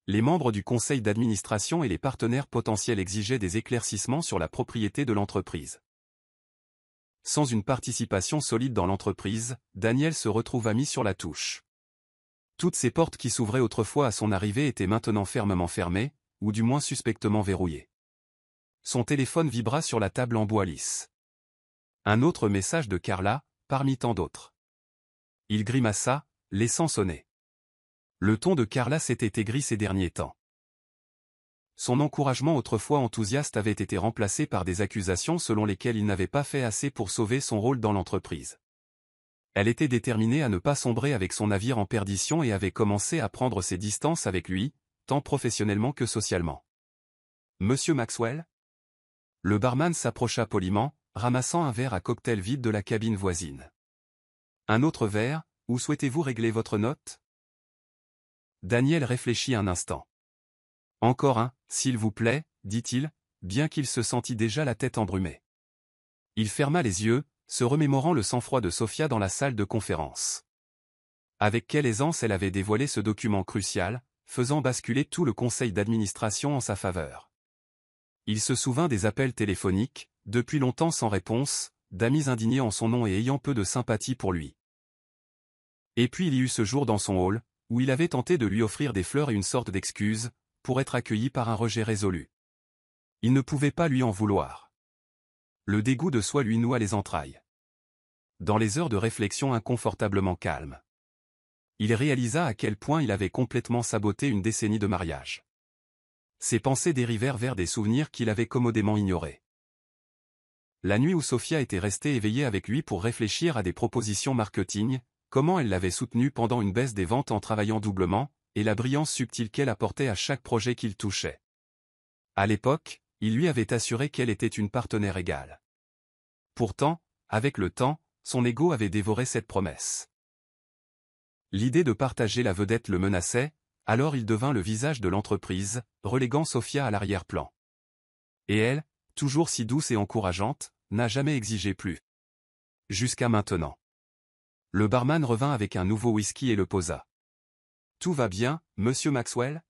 Les membres du conseil d'administration et les partenaires potentiels exigeaient des éclaircissements sur la propriété de l'entreprise. Sans une participation solide dans l'entreprise, Daniel se retrouva mis sur la touche. Toutes ces portes qui s'ouvraient autrefois à son arrivée étaient maintenant fermement fermées, ou du moins suspectement verrouillées. Son téléphone vibra sur la table en bois lisse. Un autre message de Carla, parmi tant d'autres. Il grimaça, laissant sonner. Le ton de Carla s'était aigri ces derniers temps. Son encouragement autrefois enthousiaste avait été remplacé par des accusations selon lesquelles il n'avait pas fait assez pour sauver son rôle dans l'entreprise. Elle était déterminée à ne pas sombrer avec son navire en perdition et avait commencé à prendre ses distances avec lui, tant professionnellement que socialement. « Monsieur Maxwell ?» Le barman s'approcha poliment, ramassant un verre à cocktail vide de la cabine voisine. « Un autre verre, ou souhaitez-vous régler votre note ?» Daniel réfléchit un instant. « Encore un, s'il vous plaît, dit-il, bien qu'il se sentît déjà la tête embrumée. Il ferma les yeux, se remémorant le sang-froid de Sophia dans la salle de conférence. Avec quelle aisance elle avait dévoilé ce document crucial, faisant basculer tout le conseil d'administration en sa faveur. Il se souvint des appels téléphoniques, depuis longtemps sans réponse, d'amis indignés en son nom et ayant peu de sympathie pour lui. Et puis il y eut ce jour dans son hall, où il avait tenté de lui offrir des fleurs et une sorte d'excuse, pour être accueilli par un rejet résolu. Il ne pouvait pas lui en vouloir. Le dégoût de soi lui noua les entrailles. Dans les heures de réflexion inconfortablement calmes, il réalisa à quel point il avait complètement saboté une décennie de mariage. Ses pensées dérivèrent vers des souvenirs qu'il avait commodément ignorés. La nuit où Sophia était restée éveillée avec lui pour réfléchir à des propositions marketing, comment elle l'avait soutenu pendant une baisse des ventes en travaillant doublement, et la brillance subtile qu'elle apportait à chaque projet qu'il touchait. À l'époque, il lui avait assuré qu'elle était une partenaire égale. Pourtant, avec le temps, son ego avait dévoré cette promesse. L'idée de partager la vedette le menaçait, alors il devint le visage de l'entreprise, reléguant Sophia à l'arrière-plan. Et elle, toujours si douce et encourageante, n'a jamais exigé plus. Jusqu'à maintenant. Le barman revint avec un nouveau whisky et le posa. « Tout va bien, monsieur Maxwell ?»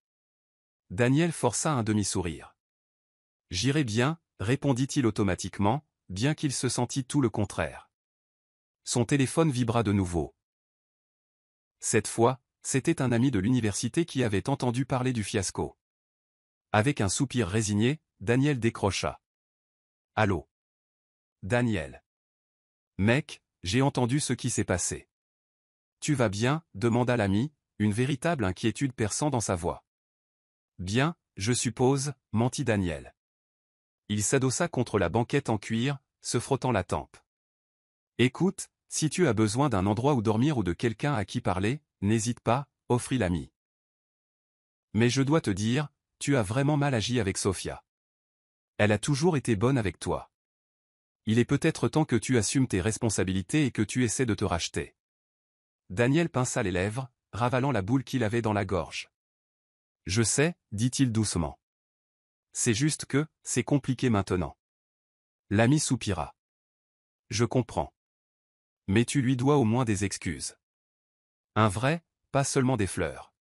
Daniel força un demi-sourire. « J'irai bien, répondit-il automatiquement, bien qu'il se sentît tout le contraire. Son téléphone vibra de nouveau. Cette fois, c'était un ami de l'université qui avait entendu parler du fiasco. Avec un soupir résigné, Daniel décrocha. « Allô ? Daniel. Mec, j'ai entendu ce qui s'est passé. »« Tu vas bien ?» demanda l'ami, une véritable inquiétude perçant dans sa voix. « Bien, je suppose, » mentit Daniel. Il s'adossa contre la banquette en cuir, se frottant la tempe. « Écoute, si tu as besoin d'un endroit où dormir ou de quelqu'un à qui parler, n'hésite pas, » offrit l'ami. « Mais je dois te dire, tu as vraiment mal agi avec Sophia. Elle a toujours été bonne avec toi. Il est peut-être temps que tu assumes tes responsabilités et que tu essaies de te racheter. » Daniel pinça les lèvres, ravalant la boule qu'il avait dans la gorge. « Je sais, » dit-il doucement. « C'est juste que, c'est compliqué maintenant. » L'ami soupira. « Je comprends. Mais tu lui dois au moins des excuses. Un vrai, pas seulement des fleurs.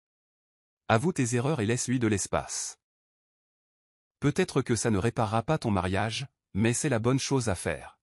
Avoue tes erreurs et laisse-lui de l'espace. Peut-être que ça ne réparera pas ton mariage, mais c'est la bonne chose à faire.